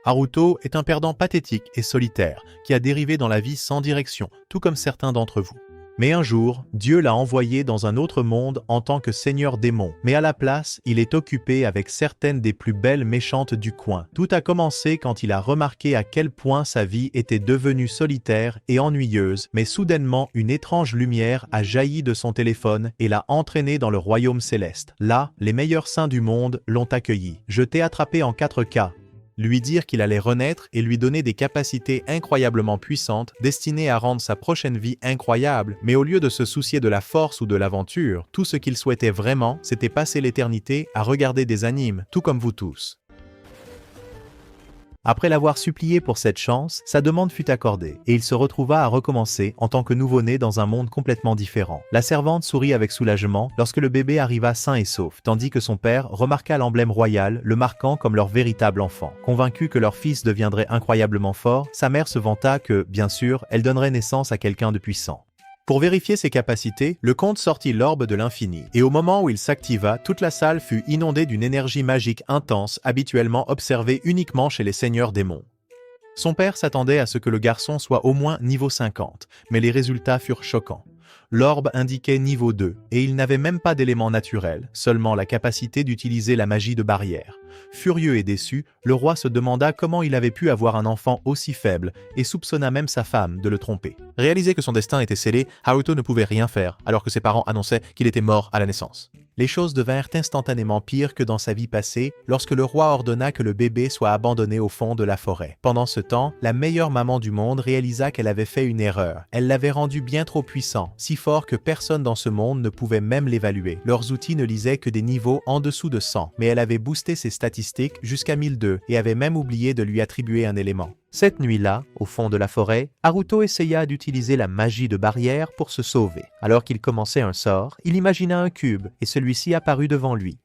Haruto est un perdant pathétique et solitaire qui a dérivé dans la vie sans direction, tout comme certains d'entre vous. Mais un jour, Dieu l'a envoyé dans un autre monde en tant que seigneur démon. Mais à la place, il est occupé avec certaines des plus belles méchantes du coin. Tout a commencé quand il a remarqué à quel point sa vie était devenue solitaire et ennuyeuse, mais soudainement, une étrange lumière a jailli de son téléphone et l'a entraîné dans le royaume céleste. Là, les meilleurs saints du monde l'ont accueilli. Je t'ai attrapé en 4K. Lui dire qu'il allait renaître et lui donner des capacités incroyablement puissantes destinées à rendre sa prochaine vie incroyable, mais au lieu de se soucier de la force ou de l'aventure, tout ce qu'il souhaitait vraiment, c'était passer l'éternité à regarder des animes, tout comme vous tous. Après l'avoir supplié pour cette chance, sa demande fut accordée, et il se retrouva à recommencer en tant que nouveau-né dans un monde complètement différent. La servante sourit avec soulagement lorsque le bébé arriva sain et sauf, tandis que son père remarqua l'emblème royal, le marquant comme leur véritable enfant. Convaincu que leur fils deviendrait incroyablement fort, sa mère se vanta que, bien sûr, elle donnerait naissance à quelqu'un de puissant. Pour vérifier ses capacités, le comte sortit l'orbe de l'infini, et au moment où il s'activa, toute la salle fut inondée d'une énergie magique intense habituellement observée uniquement chez les seigneurs démons. Son père s'attendait à ce que le garçon soit au moins niveau 50, mais les résultats furent choquants. L'orbe indiquait niveau 2, et il n'avait même pas d'élément naturel, seulement la capacité d'utiliser la magie de barrière. Furieux et déçu, le roi se demanda comment il avait pu avoir un enfant aussi faible, et soupçonna même sa femme de le tromper. Réalisé que son destin était scellé, Haruto ne pouvait rien faire, alors que ses parents annonçaient qu'il était mort à la naissance. Les choses devinrent instantanément pires que dans sa vie passée, lorsque le roi ordonna que le bébé soit abandonné au fond de la forêt. Pendant ce temps, la meilleure maman du monde réalisa qu'elle avait fait une erreur. Elle l'avait rendu bien trop puissant, si fort que personne dans ce monde ne pouvait même l'évaluer. Leurs outils ne lisaient que des niveaux en dessous de 100, mais elle avait boosté ses statistiques jusqu'à 1002 et avait même oublié de lui attribuer un élément. Cette nuit-là, au fond de la forêt, Haruto essaya d'utiliser la magie de barrière pour se sauver. Alors qu'il commençait un sort, il imagina un cube et celui-ci apparut devant lui.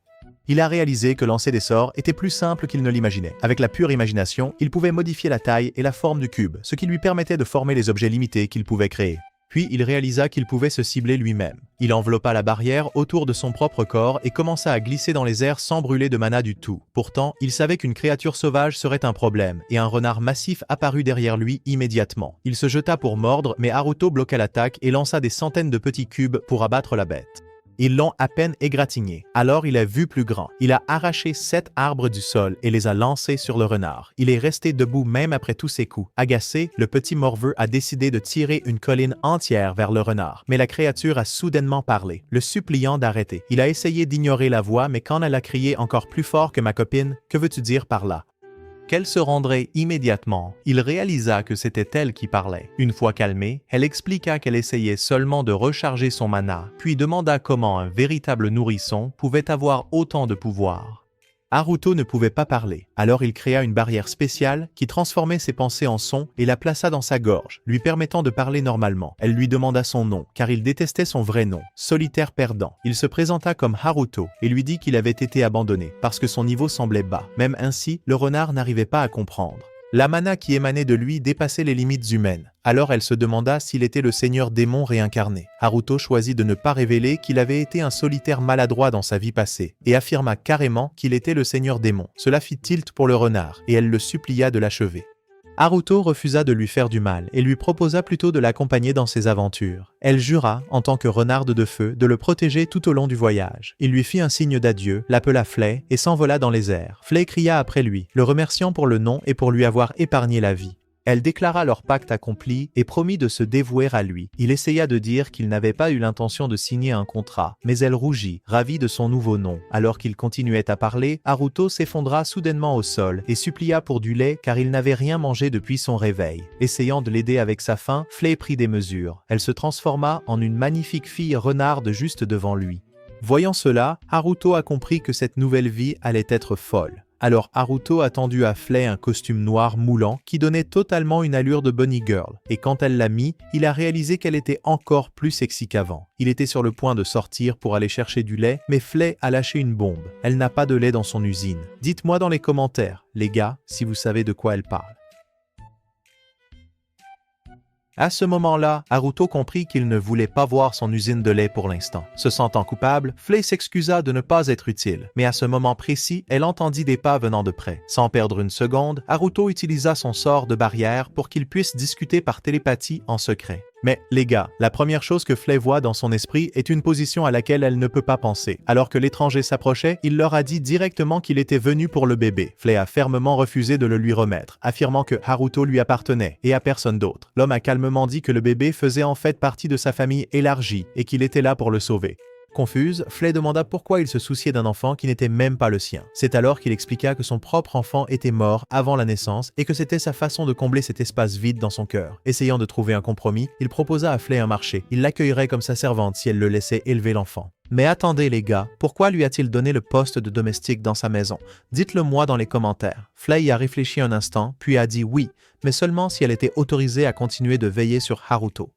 Il a réalisé que lancer des sorts était plus simple qu'il ne l'imaginait. Avec la pure imagination, il pouvait modifier la taille et la forme du cube, ce qui lui permettait de former les objets limités qu'il pouvait créer. Puis il réalisa qu'il pouvait se cibler lui-même. Il enveloppa la barrière autour de son propre corps et commença à glisser dans les airs sans brûler de mana du tout. Pourtant, il savait qu'une créature sauvage serait un problème, et un renard massif apparut derrière lui immédiatement. Il se jeta pour mordre, mais Haruto bloqua l'attaque et lança des centaines de petits cubes pour abattre la bête. Ils l'ont à peine égratigné. Alors il a vu plus grand. Il a arraché 7 arbres du sol et les a lancés sur le renard. Il est resté debout même après tous ses coups. Agacé, le petit morveux a décidé de tirer une colline entière vers le renard. Mais la créature a soudainement parlé, le suppliant d'arrêter. Il a essayé d'ignorer la voix, mais quand elle a crié encore plus fort que ma copine, « Que veux-tu dire par là ?» Qu'elle se rendrait immédiatement, il réalisa que c'était elle qui parlait. Une fois calmée, elle expliqua qu'elle essayait seulement de recharger son mana, puis demanda comment un véritable nourrisson pouvait avoir autant de pouvoir. Haruto ne pouvait pas parler, alors il créa une barrière spéciale qui transformait ses pensées en sons et la plaça dans sa gorge, lui permettant de parler normalement. Elle lui demanda son nom, car il détestait son vrai nom, Solitaire Perdant. Il se présenta comme Haruto et lui dit qu'il avait été abandonné, parce que son niveau semblait bas. Même ainsi, le renard n'arrivait pas à comprendre. La mana qui émanait de lui dépassait les limites humaines. Alors elle se demanda s'il était le seigneur démon réincarné. Haruto choisit de ne pas révéler qu'il avait été un solitaire maladroit dans sa vie passée, et affirma carrément qu'il était le seigneur démon. Cela fit tilt pour le renard, et elle le supplia de l'achever. Haruto refusa de lui faire du mal et lui proposa plutôt de l'accompagner dans ses aventures. Elle jura, en tant que renarde de feu, de le protéger tout au long du voyage. Il lui fit un signe d'adieu, l'appela Flay et s'envola dans les airs. Flay cria après lui, le remerciant pour le nom et pour lui avoir épargné la vie. Elle déclara leur pacte accompli et promit de se dévouer à lui. Il essaya de dire qu'il n'avait pas eu l'intention de signer un contrat, mais elle rougit, ravie de son nouveau nom. Alors qu'il continuait à parler, Haruto s'effondra soudainement au sol et supplia pour du lait car il n'avait rien mangé depuis son réveil. Essayant de l'aider avec sa faim, Flay prit des mesures. Elle se transforma en une magnifique fille renarde juste devant lui. Voyant cela, Haruto a compris que cette nouvelle vie allait être folle. Alors Haruto a tendu à Flay un costume noir moulant qui donnait totalement une allure de bunny girl. Et quand elle l'a mis, il a réalisé qu'elle était encore plus sexy qu'avant. Il était sur le point de sortir pour aller chercher du lait, mais Flay a lâché une bombe. Elle n'a pas de lait dans son usine. Dites-moi dans les commentaires, les gars, si vous savez de quoi elle parle. À ce moment-là, Haruto comprit qu'il ne voulait pas voir son usine de lait pour l'instant. Se sentant coupable, Flay s'excusa de ne pas être utile, mais à ce moment précis, elle entendit des pas venant de près. Sans perdre une seconde, Haruto utilisa son sort de barrière pour qu'ils puissent discuter par télépathie en secret. Mais, les gars, la première chose que Flay voit dans son esprit est une position à laquelle elle ne peut pas penser. Alors que l'étranger s'approchait, il leur a dit directement qu'il était venu pour le bébé. Flay a fermement refusé de le lui remettre, affirmant que Haruto lui appartenait et à personne d'autre. L'homme a calmement dit que le bébé faisait en fait partie de sa famille élargie et qu'il était là pour le sauver. Confuse, Flay demanda pourquoi il se souciait d'un enfant qui n'était même pas le sien. C'est alors qu'il expliqua que son propre enfant était mort avant la naissance et que c'était sa façon de combler cet espace vide dans son cœur. Essayant de trouver un compromis, il proposa à Flay un marché. Il l'accueillerait comme sa servante si elle le laissait élever l'enfant. Mais attendez les gars, pourquoi lui a-t-il donné le poste de domestique dans sa maison? Dites-le moi dans les commentaires. Flay a réfléchi un instant, puis a dit oui, mais seulement si elle était autorisée à continuer de veiller sur Haruto.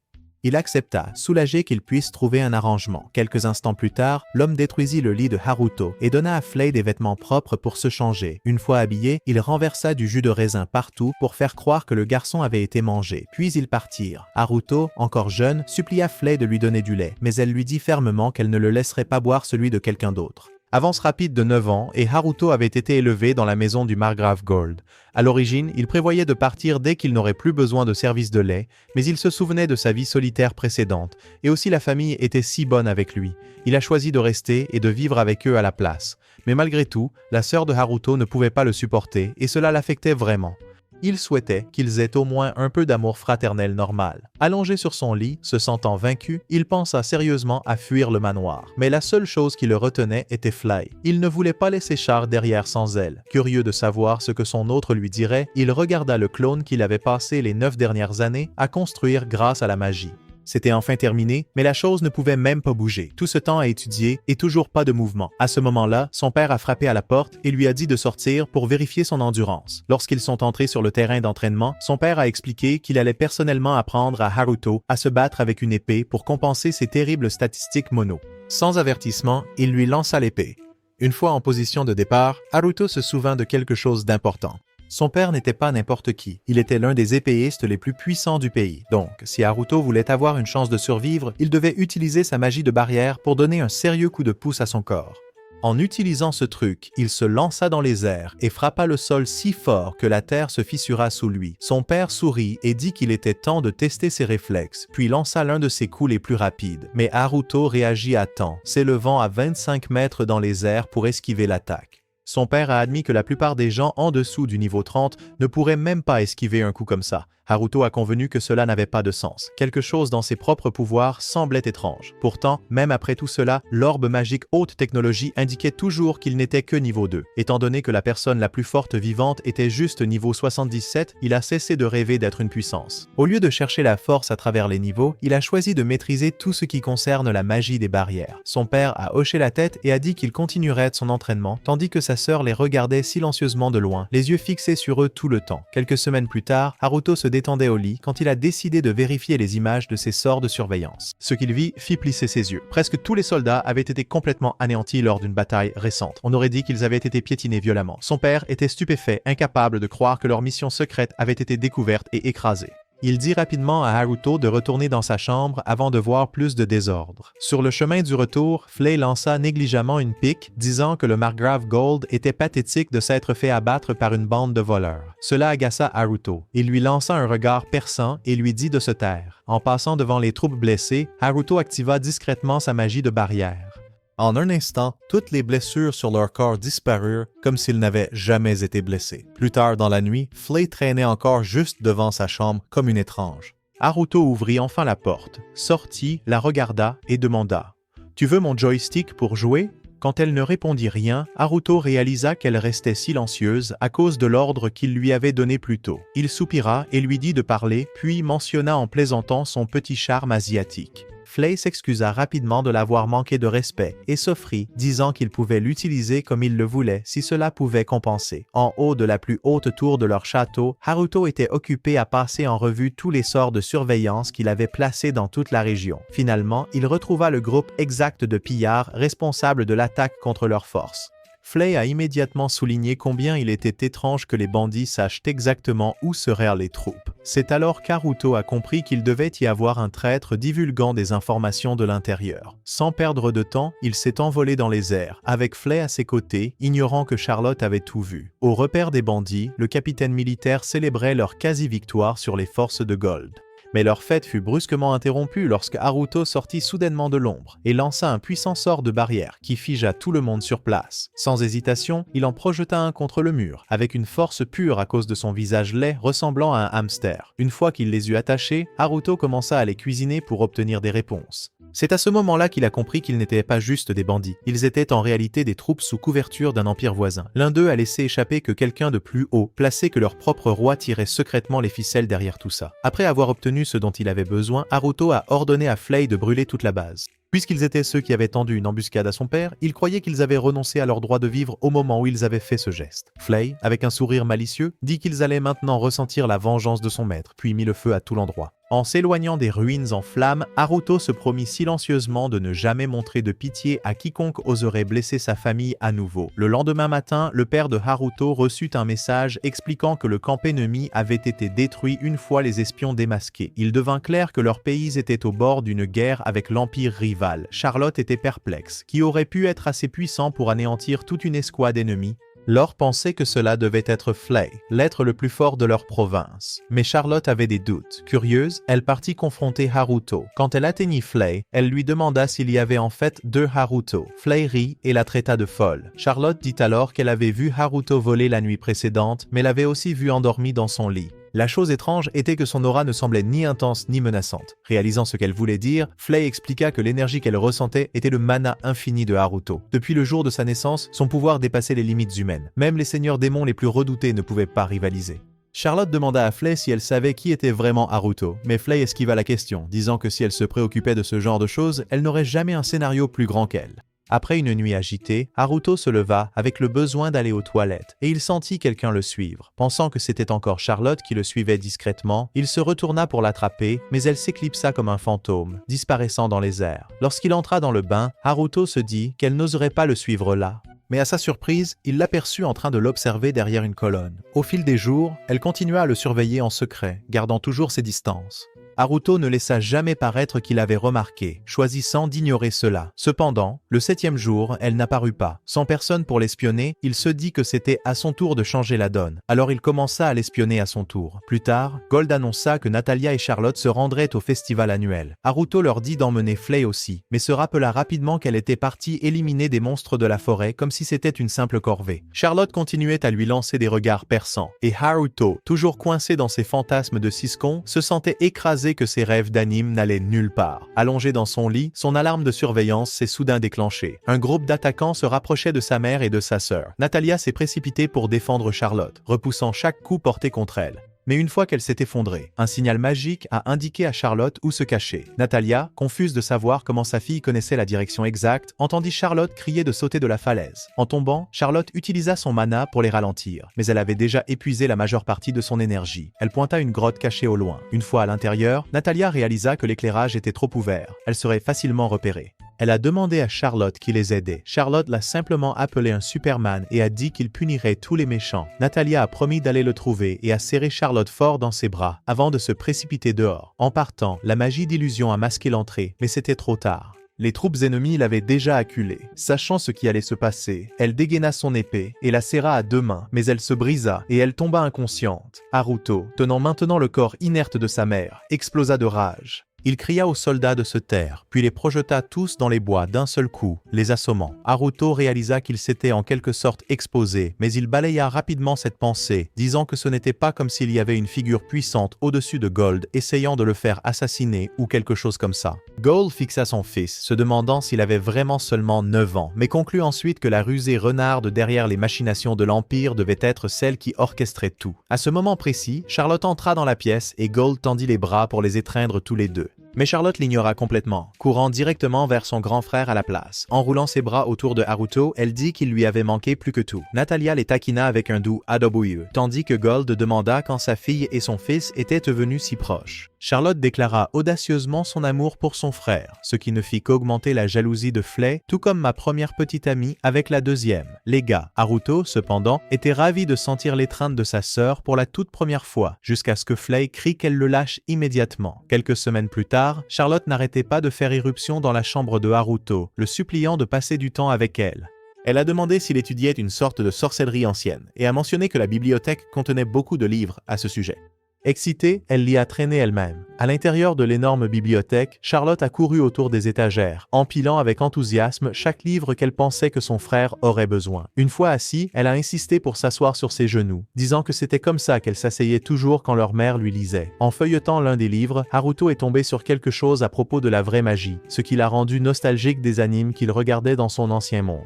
Il accepta, soulagé qu'il puisse trouver un arrangement. Quelques instants plus tard, l'homme détruisit le lit de Haruto et donna à Flay des vêtements propres pour se changer. Une fois habillé, il renversa du jus de raisin partout pour faire croire que le garçon avait été mangé. Puis ils partirent. Haruto, encore jeune, supplia Flay de lui donner du lait, mais elle lui dit fermement qu'elle ne le laisserait pas boire celui de quelqu'un d'autre. Avance rapide de 9 ans et Haruto avait été élevé dans la maison du margrave Gold. À l'origine, il prévoyait de partir dès qu'il n'aurait plus besoin de service de lait, mais il se souvenait de sa vie solitaire précédente, et aussi la famille était si bonne avec lui. Il a choisi de rester et de vivre avec eux à la place. Mais malgré tout, la sœur de Haruto ne pouvait pas le supporter et cela l'affectait vraiment. Il souhaitait qu'ils aient au moins un peu d'amour fraternel normal. Allongé sur son lit, se sentant vaincu, il pensa sérieusement à fuir le manoir. Mais la seule chose qui le retenait était Flay. Il ne voulait pas laisser Char derrière sans elle. Curieux de savoir ce que son autre lui dirait, il regarda le clone qu'il avait passé les 9 dernières années à construire grâce à la magie. C'était enfin terminé, mais la chose ne pouvait même pas bouger. Tout ce temps à étudier et toujours pas de mouvement. À ce moment-là, son père a frappé à la porte et lui a dit de sortir pour vérifier son endurance. Lorsqu'ils sont entrés sur le terrain d'entraînement, son père a expliqué qu'il allait personnellement apprendre à Haruto à se battre avec une épée pour compenser ses terribles statistiques mono. Sans avertissement, il lui lança l'épée. Une fois en position de départ, Haruto se souvint de quelque chose d'important. Son père n'était pas n'importe qui, il était l'un des épéistes les plus puissants du pays. Donc, si Haruto voulait avoir une chance de survivre, il devait utiliser sa magie de barrière pour donner un sérieux coup de pouce à son corps. En utilisant ce truc, il se lança dans les airs et frappa le sol si fort que la terre se fissura sous lui. Son père sourit et dit qu'il était temps de tester ses réflexes, puis lança l'un de ses coups les plus rapides. Mais Haruto réagit à temps, s'élevant à 25 mètres dans les airs pour esquiver l'attaque. Son père a admis que la plupart des gens en dessous du niveau 30 ne pourraient même pas esquiver un coup comme ça. Haruto a convenu que cela n'avait pas de sens. Quelque chose dans ses propres pouvoirs semblait étrange. Pourtant, même après tout cela, l'orbe magique haute technologie indiquait toujours qu'il n'était que niveau 2. Étant donné que la personne la plus forte vivante était juste niveau 77, il a cessé de rêver d'être une puissance. Au lieu de chercher la force à travers les niveaux, il a choisi de maîtriser tout ce qui concerne la magie des barrières. Son père a hoché la tête et a dit qu'il continuerait son entraînement, tandis que sa sœur les regardait silencieusement de loin, les yeux fixés sur eux tout le temps. Quelques semaines plus tard, Haruto se détendait au lit quand il a décidé de vérifier les images de ses sorts de surveillance. Ce qu'il vit fit plisser ses yeux. Presque tous les soldats avaient été complètement anéantis lors d'une bataille récente. On aurait dit qu'ils avaient été piétinés violemment. Son père était stupéfait, incapable de croire que leur mission secrète avait été découverte et écrasée. Il dit rapidement à Haruto de retourner dans sa chambre avant de voir plus de désordre. Sur le chemin du retour, Flay lança négligemment une pique, disant que le margrave Gold était pathétique de s'être fait abattre par une bande de voleurs. Cela agaça Haruto. Il lui lança un regard perçant et lui dit de se taire. En passant devant les troupes blessées, Haruto activa discrètement sa magie de barrière. En un instant, toutes les blessures sur leur corps disparurent comme s'ils n'avaient jamais été blessés. Plus tard dans la nuit, Flay traînait encore juste devant sa chambre comme une étrange. Haruto ouvrit enfin la porte, sortit, la regarda et demanda « Tu veux mon joystick pour jouer ?» Quand elle ne répondit rien, Haruto réalisa qu'elle restait silencieuse à cause de l'ordre qu'il lui avait donné plus tôt. Il soupira et lui dit de parler, puis mentionna en plaisantant son petit charme asiatique. Flay s'excusa rapidement de l'avoir manqué de respect et s'offrit, disant qu'il pouvait l'utiliser comme il le voulait si cela pouvait compenser. En haut de la plus haute tour de leur château, Haruto était occupé à passer en revue tous les sorts de surveillance qu'il avait placés dans toute la région. Finalement, il retrouva le groupe exact de pillards responsables de l'attaque contre leurs forces. Flay a immédiatement souligné combien il était étrange que les bandits sachent exactement où seraient les troupes. C'est alors qu'Haruto a compris qu'il devait y avoir un traître divulguant des informations de l'intérieur. Sans perdre de temps, il s'est envolé dans les airs, avec Flay à ses côtés, ignorant que Charlotte avait tout vu. Au repère des bandits, le capitaine militaire célébrait leur quasi-victoire sur les forces de Gold. Mais leur fête fut brusquement interrompue lorsque Haruto sortit soudainement de l'ombre et lança un puissant sort de barrière qui figea tout le monde sur place. Sans hésitation, il en projeta un contre le mur, avec une force pure à cause de son visage laid ressemblant à un hamster. Une fois qu'il les eut attachés, Haruto commença à les cuisiner pour obtenir des réponses. C'est à ce moment-là qu'il a compris qu'ils n'étaient pas juste des bandits. Ils étaient en réalité des troupes sous couverture d'un empire voisin. L'un d'eux a laissé échapper que quelqu'un de plus haut, placé que leur propre roi, tirait secrètement les ficelles derrière tout ça. Après avoir obtenu ce dont il avait besoin, Haruto a ordonné à Flay de brûler toute la base. Puisqu'ils étaient ceux qui avaient tendu une embuscade à son père, il croyait qu'ils avaient renoncé à leur droit de vivre au moment où ils avaient fait ce geste. Flay, avec un sourire malicieux, dit qu'ils allaient maintenant ressentir la vengeance de son maître, puis mit le feu à tout l'endroit. En s'éloignant des ruines en flammes, Haruto se promit silencieusement de ne jamais montrer de pitié à quiconque oserait blesser sa famille à nouveau. Le lendemain matin, le père de Haruto reçut un message expliquant que le camp ennemi avait été détruit une fois les espions démasqués. Il devint clair que leur pays était au bord d'une guerre avec l'empire rival. Charlotte était perplexe. Qui aurait pu être assez puissant pour anéantir toute une escouade ennemie? Laure pensait que cela devait être Flay, l'être le plus fort de leur province. Mais Charlotte avait des doutes. Curieuse, elle partit confronter Haruto. Quand elle atteignit Flay, elle lui demanda s'il y avait en fait deux Haruto. Flay rit et la traita de folle. Charlotte dit alors qu'elle avait vu Haruto voler la nuit précédente, mais l'avait aussi vu endormi dans son lit. La chose étrange était que son aura ne semblait ni intense ni menaçante. Réalisant ce qu'elle voulait dire, Flay expliqua que l'énergie qu'elle ressentait était le mana infini de Haruto. Depuis le jour de sa naissance, son pouvoir dépassait les limites humaines. Même les seigneurs démons les plus redoutés ne pouvaient pas rivaliser. Charlotte demanda à Flay si elle savait qui était vraiment Haruto, mais Flay esquiva la question, disant que si elle se préoccupait de ce genre de choses, elle n'aurait jamais un scénario plus grand qu'elle. Après une nuit agitée, Haruto se leva avec le besoin d'aller aux toilettes et il sentit quelqu'un le suivre. Pensant que c'était encore Charlotte qui le suivait discrètement, il se retourna pour l'attraper, mais elle s'éclipsa comme un fantôme, disparaissant dans les airs. Lorsqu'il entra dans le bain, Haruto se dit qu'elle n'oserait pas le suivre là. Mais à sa surprise, il l'aperçut en train de l'observer derrière une colonne. Au fil des jours, elle continua à le surveiller en secret, gardant toujours ses distances. Haruto ne laissa jamais paraître qu'il avait remarqué, choisissant d'ignorer cela. Cependant, le 7e jour, elle n'apparut pas. Sans personne pour l'espionner, il se dit que c'était à son tour de changer la donne. Alors il commença à l'espionner à son tour. Plus tard, Gold annonça que Natalia et Charlotte se rendraient au festival annuel. Haruto leur dit d'emmener Flay aussi, mais se rappela rapidement qu'elle était partie éliminer des monstres de la forêt comme si c'était une simple corvée. Charlotte continuait à lui lancer des regards perçants, et Haruto, toujours coincé dans ses fantasmes de Siscon, se sentait écrasé que ses rêves d'anime n'allaient nulle part. Allongé dans son lit, son alarme de surveillance s'est soudain déclenchée. Un groupe d'attaquants se rapprochait de sa mère et de sa sœur. Natalia s'est précipitée pour défendre Charlotte, repoussant chaque coup porté contre elle. Mais une fois qu'elle s'est effondrée, un signal magique a indiqué à Charlotte où se cacher. Natalia, confuse de savoir comment sa fille connaissait la direction exacte, entendit Charlotte crier de sauter de la falaise. En tombant, Charlotte utilisa son mana pour les ralentir, mais elle avait déjà épuisé la majeure partie de son énergie. Elle pointa une grotte cachée au loin. Une fois à l'intérieur, Natalia réalisa que l'éclairage était trop ouvert. Elle serait facilement repérée. Elle a demandé à Charlotte qui les aidait. Charlotte l'a simplement appelé un Superman et a dit qu'il punirait tous les méchants. Natalia a promis d'aller le trouver et a serré Charlotte fort dans ses bras avant de se précipiter dehors. En partant, la magie d'illusion a masqué l'entrée, mais c'était trop tard. Les troupes ennemies l'avaient déjà acculée. Sachant ce qui allait se passer, elle dégaina son épée et la serra à deux mains, mais elle se brisa et elle tomba inconsciente. Haruto, tenant maintenant le corps inerte de sa mère, explosa de rage. Il cria aux soldats de se taire, puis les projeta tous dans les bois d'un seul coup, les assommant. Haruto réalisa qu'il s'était en quelque sorte exposé, mais il balaya rapidement cette pensée, disant que ce n'était pas comme s'il y avait une figure puissante au-dessus de Gold essayant de le faire assassiner ou quelque chose comme ça. Gold fixa son fils, se demandant s'il avait vraiment seulement 9 ans, mais conclut ensuite que la rusée renarde derrière les machinations de l'Empire devait être celle qui orchestrait tout. À ce moment précis, Charlotte entra dans la pièce et Gold tendit les bras pour les étreindre tous les deux. Mais Charlotte l'ignora complètement, courant directement vers son grand frère à la place. En roulant ses bras autour de Haruto, elle dit qu'il lui avait manqué plus que tout. Natalia les taquina avec un doux adoboyu, tandis que Gold demanda quand sa fille et son fils étaient devenus si proches. Charlotte déclara audacieusement son amour pour son frère, ce qui ne fit qu'augmenter la jalousie de Flay, tout comme ma première petite amie avec la deuxième. Les gars, Haruto, cependant, était ravi de sentir l'étreinte de sa sœur pour la toute première fois, jusqu'à ce que Flay crie qu'elle le lâche immédiatement. Quelques semaines plus tard, Charlotte n'arrêtait pas de faire irruption dans la chambre de Haruto, le suppliant de passer du temps avec elle. Elle a demandé s'il étudiait une sorte de sorcellerie ancienne, et a mentionné que la bibliothèque contenait beaucoup de livres à ce sujet. Excitée, elle l'y a traîné elle-même. À l'intérieur de l'énorme bibliothèque, Charlotte a couru autour des étagères, empilant avec enthousiasme chaque livre qu'elle pensait que son frère aurait besoin. Une fois assis, elle a insisté pour s'asseoir sur ses genoux, disant que c'était comme ça qu'elle s'asseyait toujours quand leur mère lui lisait. En feuilletant l'un des livres, Haruto est tombé sur quelque chose à propos de la vraie magie, ce qui l'a rendu nostalgique des animes qu'il regardait dans son ancien monde.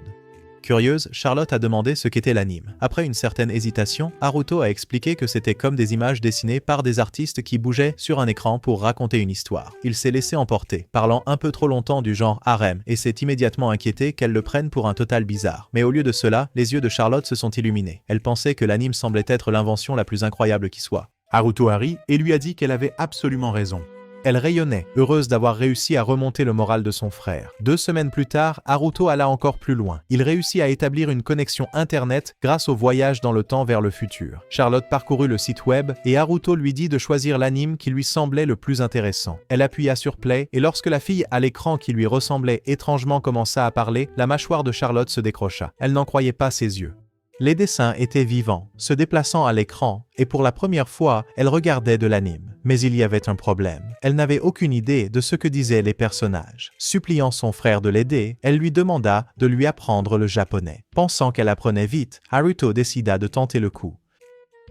Curieuse, Charlotte a demandé ce qu'était l'anime. Après une certaine hésitation, Haruto a expliqué que c'était comme des images dessinées par des artistes qui bougeaient sur un écran pour raconter une histoire. Il s'est laissé emporter, parlant un peu trop longtemps du genre harem, et s'est immédiatement inquiété qu'elle le prenne pour un total bizarre. Mais au lieu de cela, les yeux de Charlotte se sont illuminés. Elle pensait que l'anime semblait être l'invention la plus incroyable qui soit. Haruto a ri et lui a dit qu'elle avait absolument raison. Elle rayonnait, heureuse d'avoir réussi à remonter le moral de son frère. 2 semaines plus tard, Haruto alla encore plus loin. Il réussit à établir une connexion Internet grâce au voyage dans le temps vers le futur. Charlotte parcourut le site web et Haruto lui dit de choisir l'anime qui lui semblait le plus intéressant. Elle appuya sur Play et lorsque la fille à l'écran qui lui ressemblait étrangement commença à parler, la mâchoire de Charlotte se décrocha. Elle n'en croyait pas ses yeux. Les dessins étaient vivants, se déplaçant à l'écran, et pour la première fois, elle regardait de l'anime. Mais il y avait un problème. Elle n'avait aucune idée de ce que disaient les personnages. Suppliant son frère de l'aider, elle lui demanda de lui apprendre le japonais. Pensant qu'elle apprenait vite, Haruto décida de tenter le coup.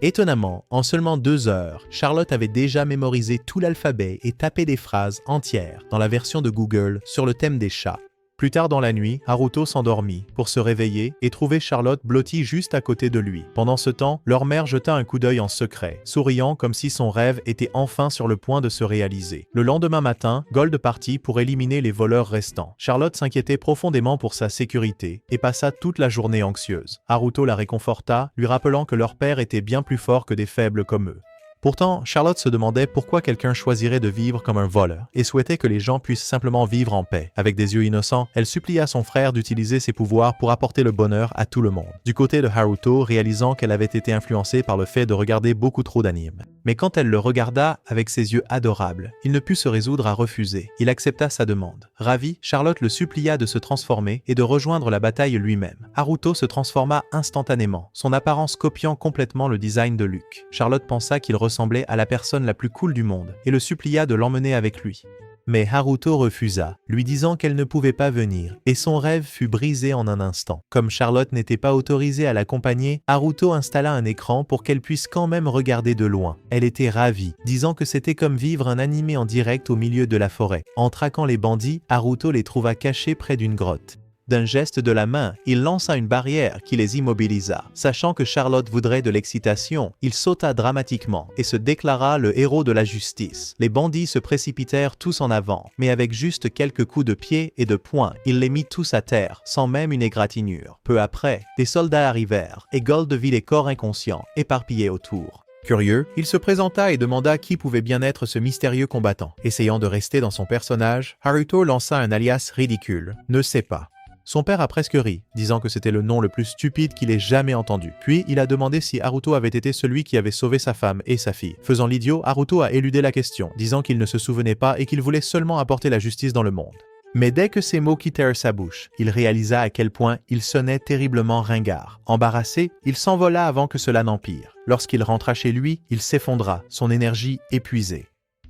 Étonnamment, en seulement 2 heures, Charlotte avait déjà mémorisé tout l'alphabet et tapé des phrases entières dans la version de Google sur le thème des chats. Plus tard dans la nuit, Haruto s'endormit pour se réveiller et trouver Charlotte blottie juste à côté de lui. Pendant ce temps, leur mère jeta un coup d'œil en secret, souriant comme si son rêve était enfin sur le point de se réaliser. Le lendemain matin, Gold partit pour éliminer les voleurs restants. Charlotte s'inquiétait profondément pour sa sécurité et passa toute la journée anxieuse. Haruto la réconforta, lui rappelant que leur père était bien plus fort que des faibles comme eux. Pourtant, Charlotte se demandait pourquoi quelqu'un choisirait de vivre comme un voleur et souhaitait que les gens puissent simplement vivre en paix. Avec des yeux innocents, elle supplia son frère d'utiliser ses pouvoirs pour apporter le bonheur à tout le monde. Du côté de Haruto, réalisant qu'elle avait été influencée par le fait de regarder beaucoup trop d'animes. Mais quand elle le regarda avec ses yeux adorables, il ne put se résoudre à refuser. Il accepta sa demande. Ravie, Charlotte le supplia de se transformer et de rejoindre la bataille lui-même. Haruto se transforma instantanément, son apparence copiant complètement le design de Luke. Charlotte pensa qu'il ressemblait à la personne la plus cool du monde et le supplia de l'emmener avec lui. Mais Haruto refusa, lui disant qu'elle ne pouvait pas venir, et son rêve fut brisé en un instant. Comme Charlotte n'était pas autorisée à l'accompagner, Haruto installa un écran pour qu'elle puisse quand même regarder de loin. Elle était ravie, disant que c'était comme vivre un animé en direct au milieu de la forêt. En traquant les bandits, Haruto les trouva cachés près d'une grotte. D'un geste de la main, il lança une barrière qui les immobilisa. Sachant que Charlotte voudrait de l'excitation, il sauta dramatiquement et se déclara le héros de la justice. Les bandits se précipitèrent tous en avant, mais avec juste quelques coups de pied et de poing, il les mit tous à terre, sans même une égratignure. Peu après, des soldats arrivèrent et Gold vit les corps inconscients, éparpillés autour. Curieux, il se présenta et demanda qui pouvait bien être ce mystérieux combattant. Essayant de rester dans son personnage, Haruto lança un alias ridicule, ne sait pas. Son père a presque ri, disant que c'était le nom le plus stupide qu'il ait jamais entendu. Puis, il a demandé si Haruto avait été celui qui avait sauvé sa femme et sa fille. Faisant l'idiot, Haruto a éludé la question, disant qu'il ne se souvenait pas et qu'il voulait seulement apporter la justice dans le monde. Mais dès que ces mots quittèrent sa bouche, il réalisa à quel point il sonnait terriblement ringard. Embarrassé, il s'envola avant que cela n'empire. Lorsqu'il rentra chez lui, il s'effondra, son énergie épuisée.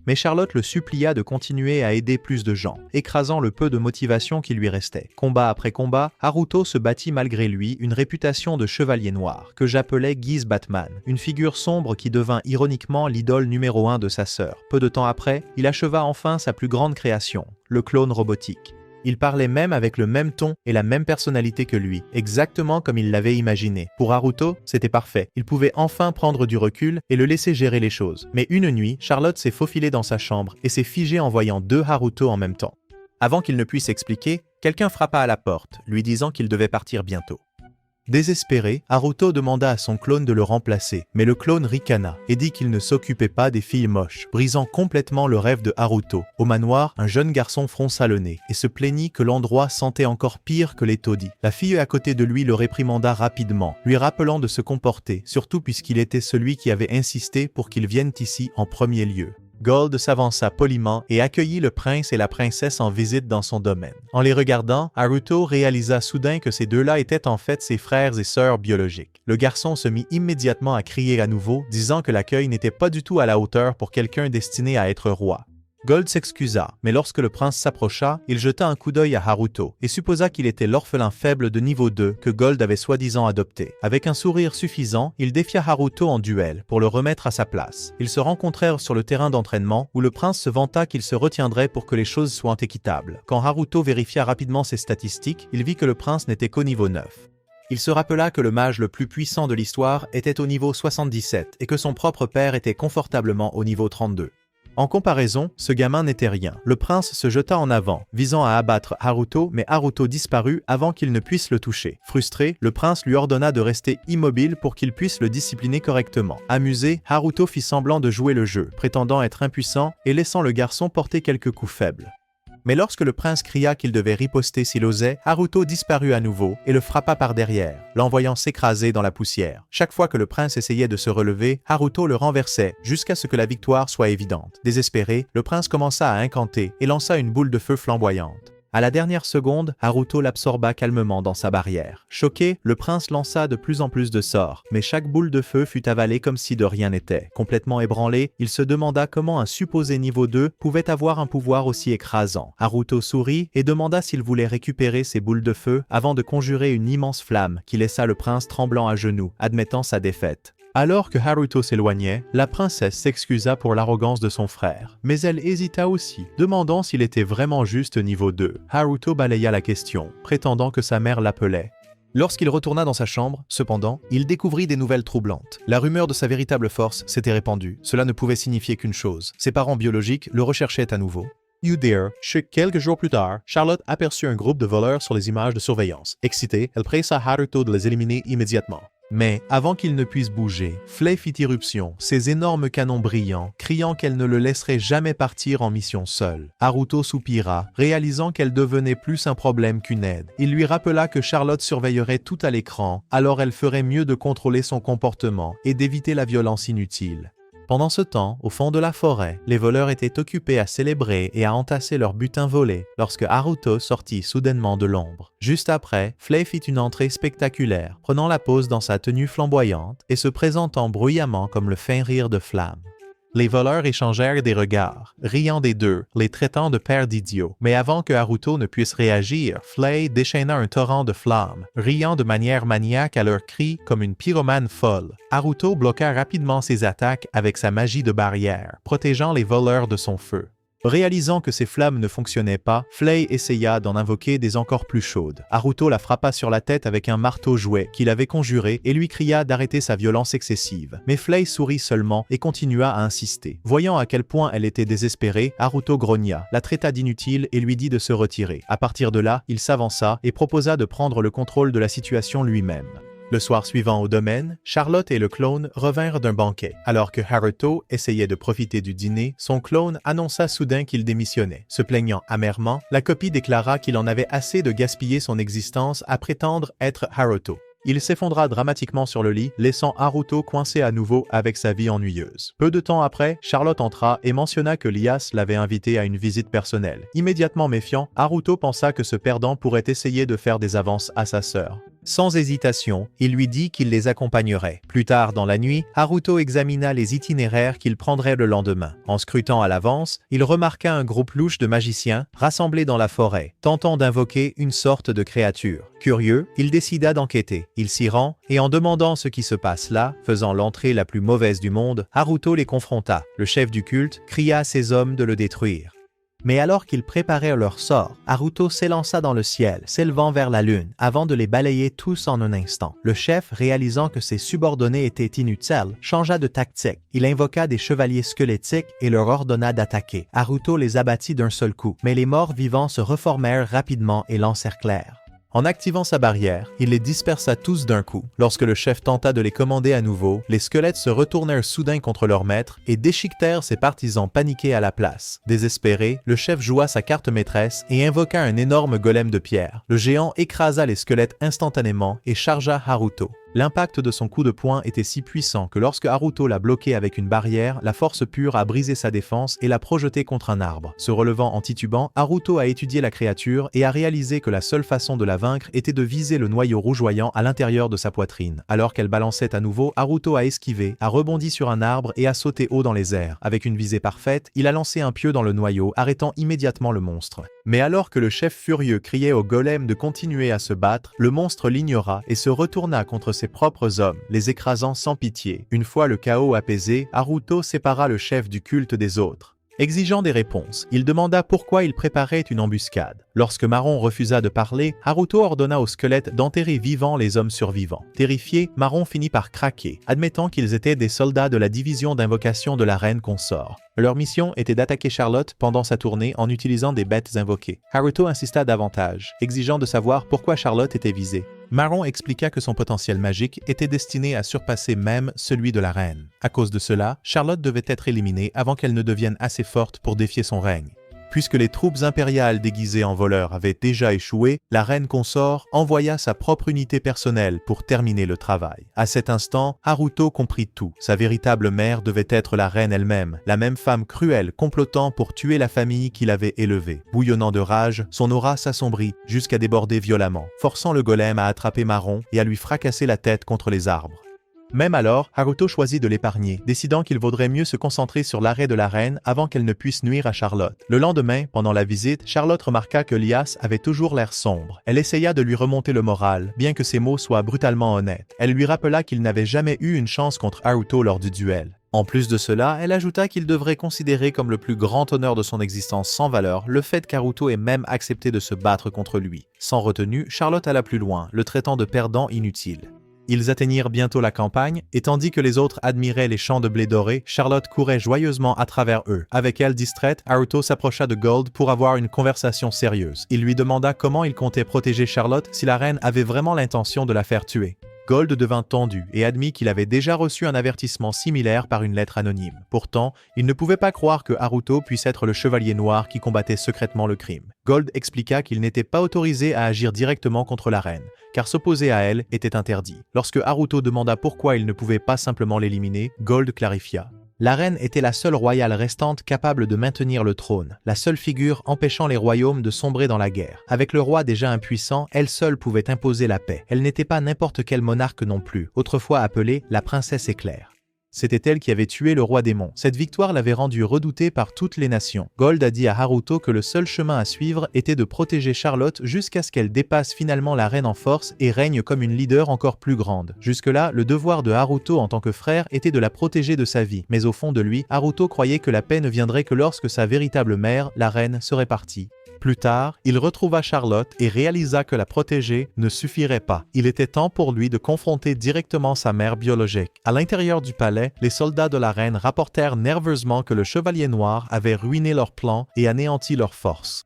Mais Charlotte le supplia de continuer à aider plus de gens, écrasant le peu de motivation qui lui restait. Combat après combat, Haruto se bâtit malgré lui une réputation de chevalier noir, que j'appelais Guise Batman, une figure sombre qui devint ironiquement l'idole numéro 1 de sa sœur. Peu de temps après, il acheva enfin sa plus grande création, le clone robotique. Il parlait même avec le même ton et la même personnalité que lui, exactement comme il l'avait imaginé. Pour Haruto, c'était parfait. Il pouvait enfin prendre du recul et le laisser gérer les choses. Mais une nuit, Charlotte s'est faufilée dans sa chambre et s'est figée en voyant deux Haruto en même temps. Avant qu'il ne puisse expliquer, quelqu'un frappa à la porte, lui disant qu'il devait partir bientôt. Désespéré, Haruto demanda à son clone de le remplacer, mais le clone ricana et dit qu'il ne s'occupait pas des filles moches, brisant complètement le rêve de Haruto. Au manoir, un jeune garçon fronça le nez et se plaignit que l'endroit sentait encore pire que les taudis. La fille à côté de lui le réprimanda rapidement, lui rappelant de se comporter, surtout puisqu'il était celui qui avait insisté pour qu'ils viennent ici en premier lieu. Gold s'avança poliment et accueillit le prince et la princesse en visite dans son domaine. En les regardant, Haruto réalisa soudain que ces deux-là étaient en fait ses frères et sœurs biologiques. Le garçon se mit immédiatement à crier à nouveau, disant que l'accueil n'était pas du tout à la hauteur pour quelqu'un destiné à être roi. Gold s'excusa, mais lorsque le prince s'approcha, il jeta un coup d'œil à Haruto et supposa qu'il était l'orphelin faible de niveau 2 que Gold avait soi-disant adopté. Avec un sourire suffisant, il défia Haruto en duel pour le remettre à sa place. Ils se rencontrèrent sur le terrain d'entraînement où le prince se vanta qu'il se retiendrait pour que les choses soient équitables. Quand Haruto vérifia rapidement ses statistiques, il vit que le prince n'était qu'au niveau 9. Il se rappela que le mage le plus puissant de l'histoire était au niveau 77 et que son propre père était confortablement au niveau 32. En comparaison, ce gamin n'était rien. Le prince se jeta en avant, visant à abattre Haruto, mais Haruto disparut avant qu'il ne puisse le toucher. Frustré, le prince lui ordonna de rester immobile pour qu'il puisse le discipliner correctement. Amusé, Haruto fit semblant de jouer le jeu, prétendant être impuissant et laissant le garçon porter quelques coups faibles. Mais lorsque le prince cria qu'il devait riposter s'il osait, Haruto disparut à nouveau et le frappa par derrière, l'envoyant s'écraser dans la poussière. Chaque fois que le prince essayait de se relever, Haruto le renversait jusqu'à ce que la victoire soit évidente. Désespéré, le prince commença à incanter et lança une boule de feu flamboyante. À la dernière seconde, Haruto l'absorba calmement dans sa barrière. Choqué, le prince lança de plus en plus de sorts, mais chaque boule de feu fut avalée comme si de rien n'était. Complètement ébranlé, il se demanda comment un supposé niveau 2 pouvait avoir un pouvoir aussi écrasant. Haruto sourit et demanda s'il voulait récupérer ses boules de feu avant de conjurer une immense flamme qui laissa le prince tremblant à genoux, admettant sa défaite. Alors que Haruto s'éloignait, la princesse s'excusa pour l'arrogance de son frère. Mais elle hésita aussi, demandant s'il était vraiment juste niveau 2. Haruto balaya la question, prétendant que sa mère l'appelait. Lorsqu'il retourna dans sa chambre, cependant, il découvrit des nouvelles troublantes. La rumeur de sa véritable force s'était répandue. Cela ne pouvait signifier qu'une chose. Ses parents biologiques le recherchaient à nouveau. Quelques jours plus tard, Charlotte aperçut un groupe de voleurs sur les images de surveillance. Excitée, elle pressa Haruto de les éliminer immédiatement. Mais, avant qu'il ne puisse bouger, Flay fit irruption, ses énormes canons brillants, criant qu'elle ne le laisserait jamais partir en mission seule. Haruto soupira, réalisant qu'elle devenait plus un problème qu'une aide. Il lui rappela que Charlotte surveillerait tout à l'écran, alors elle ferait mieux de contrôler son comportement et d'éviter la violence inutile. Pendant ce temps, au fond de la forêt, les voleurs étaient occupés à célébrer et à entasser leur butin volé lorsque Haruto sortit soudainement de l'ombre. Juste après, Flay fit une entrée spectaculaire, prenant la pose dans sa tenue flamboyante et se présentant bruyamment comme le fin rire de flamme. Les voleurs échangèrent des regards, riant des deux, les traitant de paires d'idiots. Mais avant que Haruto ne puisse réagir, Flay déchaîna un torrent de flammes, riant de manière maniaque à leurs cris comme une pyromane folle. Haruto bloqua rapidement ses attaques avec sa magie de barrière, protégeant les voleurs de son feu. Réalisant que ses flammes ne fonctionnaient pas, Flay essaya d'en invoquer des encore plus chaudes. Haruto la frappa sur la tête avec un marteau jouet qu'il avait conjuré et lui cria d'arrêter sa violence excessive. Mais Flay sourit seulement et continua à insister. Voyant à quel point elle était désespérée, Haruto grogna, la traita d'inutile et lui dit de se retirer. À partir de là, il s'avança et proposa de prendre le contrôle de la situation lui-même. Le soir suivant au domaine, Charlotte et le clone revinrent d'un banquet. Alors que Haruto essayait de profiter du dîner, son clone annonça soudain qu'il démissionnait. Se plaignant amèrement, la copie déclara qu'il en avait assez de gaspiller son existence à prétendre être Haruto. Il s'effondra dramatiquement sur le lit, laissant Haruto coincé à nouveau avec sa vie ennuyeuse. Peu de temps après, Charlotte entra et mentionna que Lias l'avait invité à une visite personnelle. Immédiatement méfiant, Haruto pensa que ce perdant pourrait essayer de faire des avances à sa sœur. Sans hésitation, il lui dit qu'il les accompagnerait. Plus tard dans la nuit, Haruto examina les itinéraires qu'il prendrait le lendemain. En scrutant à l'avance, il remarqua un groupe louche de magiciens rassemblés dans la forêt, tentant d'invoquer une sorte de créature. Curieux, il décida d'enquêter. Il s'y rend, et en demandant ce qui se passe là, faisant l'entrée la plus mauvaise du monde, Haruto les confronta. Le chef du culte cria à ses hommes de le détruire. Mais alors qu'ils préparaient leur sort, Haruto s'élança dans le ciel, s'élevant vers la lune, avant de les balayer tous en un instant. Le chef, réalisant que ses subordonnés étaient inutiles, changea de tactique. Il invoqua des chevaliers squelettiques et leur ordonna d'attaquer. Haruto les abattit d'un seul coup, mais les morts vivants se reformèrent rapidement et l'encerclèrent. En activant sa barrière, il les dispersa tous d'un coup. Lorsque le chef tenta de les commander à nouveau, les squelettes se retournèrent soudain contre leur maître et déchiquetèrent ses partisans paniqués à la place. Désespéré, le chef joua sa carte maîtresse et invoqua un énorme golem de pierre. Le géant écrasa les squelettes instantanément et chargea Haruto. L'impact de son coup de poing était si puissant que lorsque Haruto l'a bloqué avec une barrière, la force pure a brisé sa défense et l'a projeté contre un arbre. Se relevant en titubant, Haruto a étudié la créature et a réalisé que la seule façon de la vaincre était de viser le noyau rougeoyant à l'intérieur de sa poitrine. Alors qu'elle balançait à nouveau, Haruto a esquivé, a rebondi sur un arbre et a sauté haut dans les airs. Avec une visée parfaite, il a lancé un pieu dans le noyau, arrêtant immédiatement le monstre. Mais alors que le chef furieux criait au golem de continuer à se battre, le monstre l'ignora et se retourna contre ses propres hommes, les écrasant sans pitié. Une fois le chaos apaisé, Haruto sépara le chef du culte des autres. Exigeant des réponses, il demanda pourquoi il préparait une embuscade. Lorsque Marron refusa de parler, Haruto ordonna aux squelettes d'enterrer vivants les hommes survivants. Terrifié, Marron finit par craquer, admettant qu'ils étaient des soldats de la division d'invocation de la reine consort. Leur mission était d'attaquer Charlotte pendant sa tournée en utilisant des bêtes invoquées. Haruto insista davantage, exigeant de savoir pourquoi Charlotte était visée. Marron expliqua que son potentiel magique était destiné à surpasser même celui de la reine. À cause de cela, Charlotte devait être éliminée avant qu'elle ne devienne assez forte pour défier son règne. Puisque les troupes impériales déguisées en voleurs avaient déjà échoué, la reine consort envoya sa propre unité personnelle pour terminer le travail. À cet instant, Haruto comprit tout. Sa véritable mère devait être la reine elle-même, la même femme cruelle complotant pour tuer la famille qu'il avait élevée. Bouillonnant de rage, son aura s'assombrit jusqu'à déborder violemment, forçant le golem à attraper Marron et à lui fracasser la tête contre les arbres. Même alors, Haruto choisit de l'épargner, décidant qu'il vaudrait mieux se concentrer sur l'arrêt de la reine avant qu'elle ne puisse nuire à Charlotte. Le lendemain, pendant la visite, Charlotte remarqua que Lias avait toujours l'air sombre. Elle essaya de lui remonter le moral, bien que ses mots soient brutalement honnêtes. Elle lui rappela qu'il n'avait jamais eu une chance contre Haruto lors du duel. En plus de cela, elle ajouta qu'il devrait considérer comme le plus grand honneur de son existence sans valeur le fait qu'Haruto ait même accepté de se battre contre lui. Sans retenue, Charlotte alla plus loin, le traitant de perdant inutile. Ils atteignirent bientôt la campagne, et tandis que les autres admiraient les champs de blé doré, Charlotte courait joyeusement à travers eux. Avec elle distraite, Haruto s'approcha de Gold pour avoir une conversation sérieuse. Il lui demanda comment il comptait protéger Charlotte si la reine avait vraiment l'intention de la faire tuer. Gold devint tendu et admit qu'il avait déjà reçu un avertissement similaire par une lettre anonyme. Pourtant, il ne pouvait pas croire que Haruto puisse être le chevalier noir qui combattait secrètement le crime. Gold expliqua qu'il n'était pas autorisé à agir directement contre la reine, car s'opposer à elle était interdit. Lorsque Haruto demanda pourquoi il ne pouvait pas simplement l'éliminer, Gold clarifia. La reine était la seule royale restante capable de maintenir le trône, la seule figure empêchant les royaumes de sombrer dans la guerre. Avec le roi déjà impuissant, elle seule pouvait imposer la paix. Elle n'était pas n'importe quel monarque non plus, autrefois appelée la princesse éclair. C'était elle qui avait tué le roi démon. Cette victoire l'avait rendue redoutée par toutes les nations. Gold a dit à Haruto que le seul chemin à suivre était de protéger Charlotte jusqu'à ce qu'elle dépasse finalement la reine en force et règne comme une leader encore plus grande. Jusque-là, le devoir de Haruto en tant que frère était de la protéger de sa vie. Mais au fond de lui, Haruto croyait que la paix ne viendrait que lorsque sa véritable mère, la reine, serait partie. Plus tard, il retrouva Charlotte et réalisa que la protéger ne suffirait pas. Il était temps pour lui de confronter directement sa mère biologique. À l'intérieur du palais, les soldats de la reine rapportèrent nerveusement que le chevalier noir avait ruiné leurs plans et anéanti leurs forces.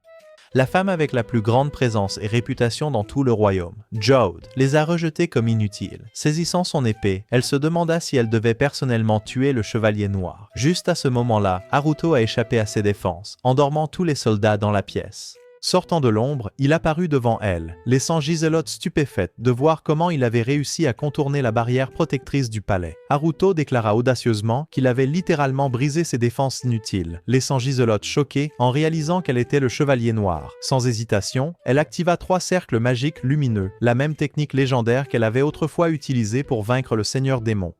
La femme avec la plus grande présence et réputation dans tout le royaume, Jode, les a rejetés comme inutiles. Saisissant son épée, elle se demanda si elle devait personnellement tuer le chevalier noir. Juste à ce moment-là, Haruto a échappé à ses défenses, endormant tous les soldats dans la pièce. Sortant de l'ombre, il apparut devant elle, laissant Giselotte stupéfaite de voir comment il avait réussi à contourner la barrière protectrice du palais. Haruto déclara audacieusement qu'il avait littéralement brisé ses défenses inutiles, laissant Giselotte choquée en réalisant qu'elle était le chevalier noir. Sans hésitation, elle activa 3 cercles magiques lumineux, la même technique légendaire qu'elle avait autrefois utilisée pour vaincre le seigneur démon.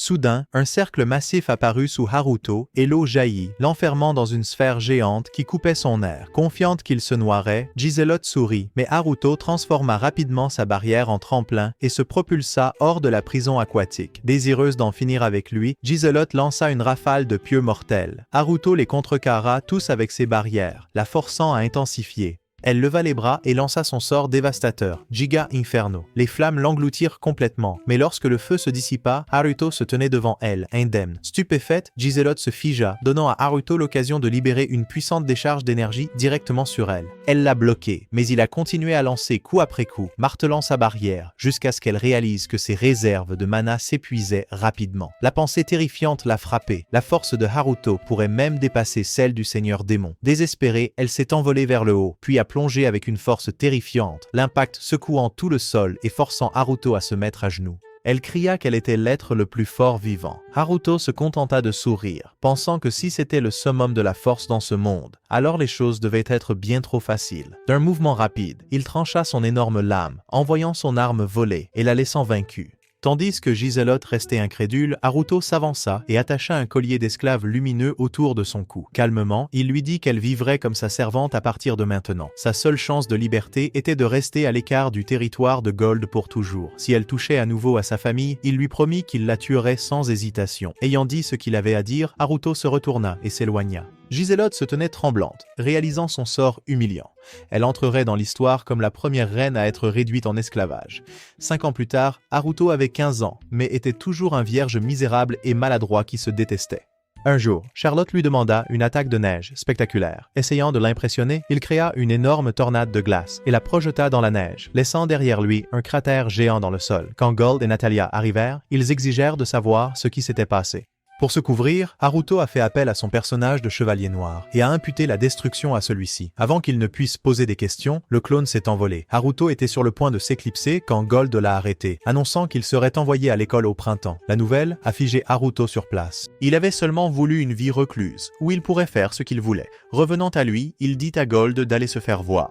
Soudain, un cercle massif apparut sous Haruto et l'eau jaillit, l'enfermant dans une sphère géante qui coupait son air. Confiante qu'il se noierait, Giselot sourit, mais Haruto transforma rapidement sa barrière en tremplin et se propulsa hors de la prison aquatique. Désireuse d'en finir avec lui, Giselot lança une rafale de pieux mortels. Haruto les contrecarra tous avec ses barrières, la forçant à intensifier. Elle leva les bras et lança son sort dévastateur, Giga Inferno. Les flammes l'engloutirent complètement, mais lorsque le feu se dissipa, Haruto se tenait devant elle, indemne. Stupéfaite, Giselot se figea, donnant à Haruto l'occasion de libérer une puissante décharge d'énergie directement sur elle. Elle l'a bloqué, mais il a continué à lancer coup après coup, martelant sa barrière, jusqu'à ce qu'elle réalise que ses réserves de mana s'épuisaient rapidement. La pensée terrifiante l'a frappée. La force de Haruto pourrait même dépasser celle du Seigneur Démon. Désespérée, elle s'est envolée vers le haut, puis a plongé avec une force terrifiante, l'impact secouant tout le sol et forçant Haruto à se mettre à genoux. Elle cria qu'elle était l'être le plus fort vivant. Haruto se contenta de sourire, pensant que si c'était le summum de la force dans ce monde, alors les choses devaient être bien trop faciles. D'un mouvement rapide, il trancha son énorme lame, envoyant son arme voler et la laissant vaincue. Tandis que Giselot restait incrédule, Haruto s'avança et attacha un collier d'esclave lumineux autour de son cou. Calmement, il lui dit qu'elle vivrait comme sa servante à partir de maintenant. Sa seule chance de liberté était de rester à l'écart du territoire de Gold pour toujours. Si elle touchait à nouveau à sa famille, il lui promit qu'il la tuerait sans hésitation. Ayant dit ce qu'il avait à dire, Haruto se retourna et s'éloigna. Giselot se tenait tremblante, réalisant son sort humiliant. Elle entrerait dans l'histoire comme la première reine à être réduite en esclavage. 5 ans plus tard, Haruto avait 15 ans, mais était toujours un vierge misérable et maladroit qui se détestait. Un jour, Charlotte lui demanda une attaque de neige spectaculaire. Essayant de l'impressionner, il créa une énorme tornade de glace et la projeta dans la neige, laissant derrière lui un cratère géant dans le sol. Quand Gold et Natalia arrivèrent, ils exigèrent de savoir ce qui s'était passé. Pour se couvrir, Haruto a fait appel à son personnage de chevalier noir et a imputé la destruction à celui-ci. Avant qu'il ne puisse poser des questions, le clone s'est envolé. Haruto était sur le point de s'éclipser quand Gold l'a arrêté, annonçant qu'il serait envoyé à l'école au printemps. La nouvelle a figé Haruto sur place. Il avait seulement voulu une vie recluse, où il pourrait faire ce qu'il voulait. Revenant à lui, il dit à Gold d'aller se faire voir.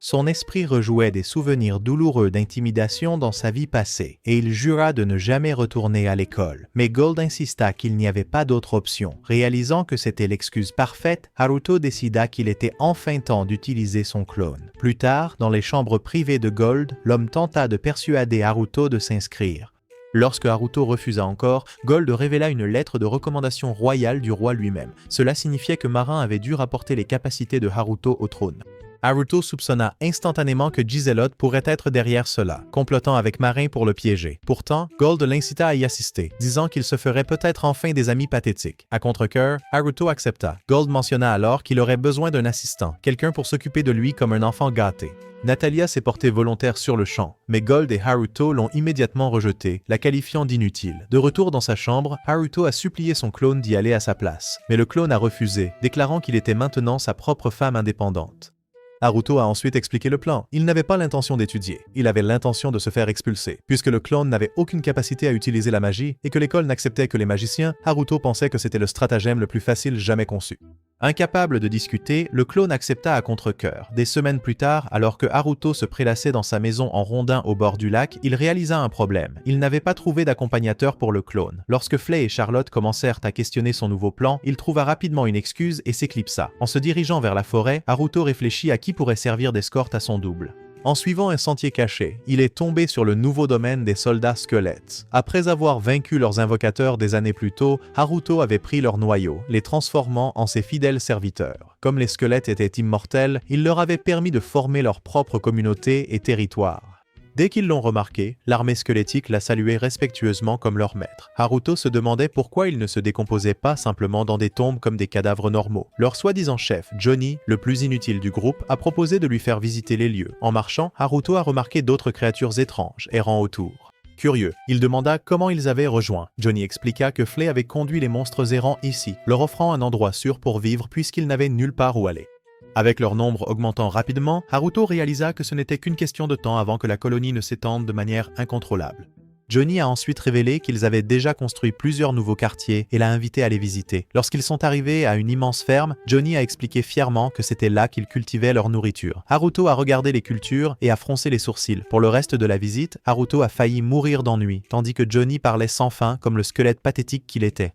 Son esprit rejouait des souvenirs douloureux d'intimidation dans sa vie passée, et il jura de ne jamais retourner à l'école. Mais Gold insista qu'il n'y avait pas d'autre option. Réalisant que c'était l'excuse parfaite, Haruto décida qu'il était enfin temps d'utiliser son clone. Plus tard, dans les chambres privées de Gold, l'homme tenta de persuader Haruto de s'inscrire. Lorsque Haruto refusa encore, Gold révéla une lettre de recommandation royale du roi lui-même. Cela signifiait que Marin avait dû rapporter les capacités de Haruto au trône. Haruto soupçonna instantanément que Giselot pourrait être derrière cela, complotant avec Marin pour le piéger. Pourtant, Gold l'incita à y assister, disant qu'il se ferait peut-être enfin des amis pathétiques. À contre-cœur, Haruto accepta. Gold mentionna alors qu'il aurait besoin d'un assistant, quelqu'un pour s'occuper de lui comme un enfant gâté. Natalia s'est portée volontaire sur le champ, mais Gold et Haruto l'ont immédiatement rejetée, la qualifiant d'inutile. De retour dans sa chambre, Haruto a supplié son clone d'y aller à sa place. Mais le clone a refusé, déclarant qu'il était maintenant sa propre femme indépendante. Haruto a ensuite expliqué le plan. Il n'avait pas l'intention d'étudier, il avait l'intention de se faire expulser. Puisque le clone n'avait aucune capacité à utiliser la magie et que l'école n'acceptait que les magiciens, Haruto pensait que c'était le stratagème le plus facile jamais conçu. Incapable de discuter, le clone accepta à contre-cœur. Des semaines plus tard, alors que Haruto se prélassait dans sa maison en rondin au bord du lac, il réalisa un problème. Il n'avait pas trouvé d'accompagnateur pour le clone. Lorsque Flay et Charlotte commencèrent à questionner son nouveau plan, il trouva rapidement une excuse et s'éclipsa. En se dirigeant vers la forêt, Haruto réfléchit à qui pourrait servir d'escorte à son double. En suivant un sentier caché, il est tombé sur le nouveau domaine des soldats squelettes. Après avoir vaincu leurs invocateurs des années plus tôt, Haruto avait pris leur noyau, les transformant en ses fidèles serviteurs. Comme les squelettes étaient immortels, il leur avait permis de former leur propre communauté et territoire. Dès qu'ils l'ont remarqué, l'armée squelettique l'a salué respectueusement comme leur maître. Haruto se demandait pourquoi ils ne se décomposaient pas simplement dans des tombes comme des cadavres normaux. Leur soi-disant chef, Johnny, le plus inutile du groupe, a proposé de lui faire visiter les lieux. En marchant, Haruto a remarqué d'autres créatures étranges errant autour. Curieux, il demanda comment ils avaient rejoint. Johnny expliqua que Flay avait conduit les monstres errants ici, leur offrant un endroit sûr pour vivre puisqu'ils n'avaient nulle part où aller. Avec leur nombre augmentant rapidement, Haruto réalisa que ce n'était qu'une question de temps avant que la colonie ne s'étende de manière incontrôlable. Johnny a ensuite révélé qu'ils avaient déjà construit plusieurs nouveaux quartiers et l'a invité à les visiter. Lorsqu'ils sont arrivés à une immense ferme, Johnny a expliqué fièrement que c'était là qu'ils cultivaient leur nourriture. Haruto a regardé les cultures et a froncé les sourcils. Pour le reste de la visite, Haruto a failli mourir d'ennui, tandis que Johnny parlait sans fin comme le squelette pathétique qu'il était.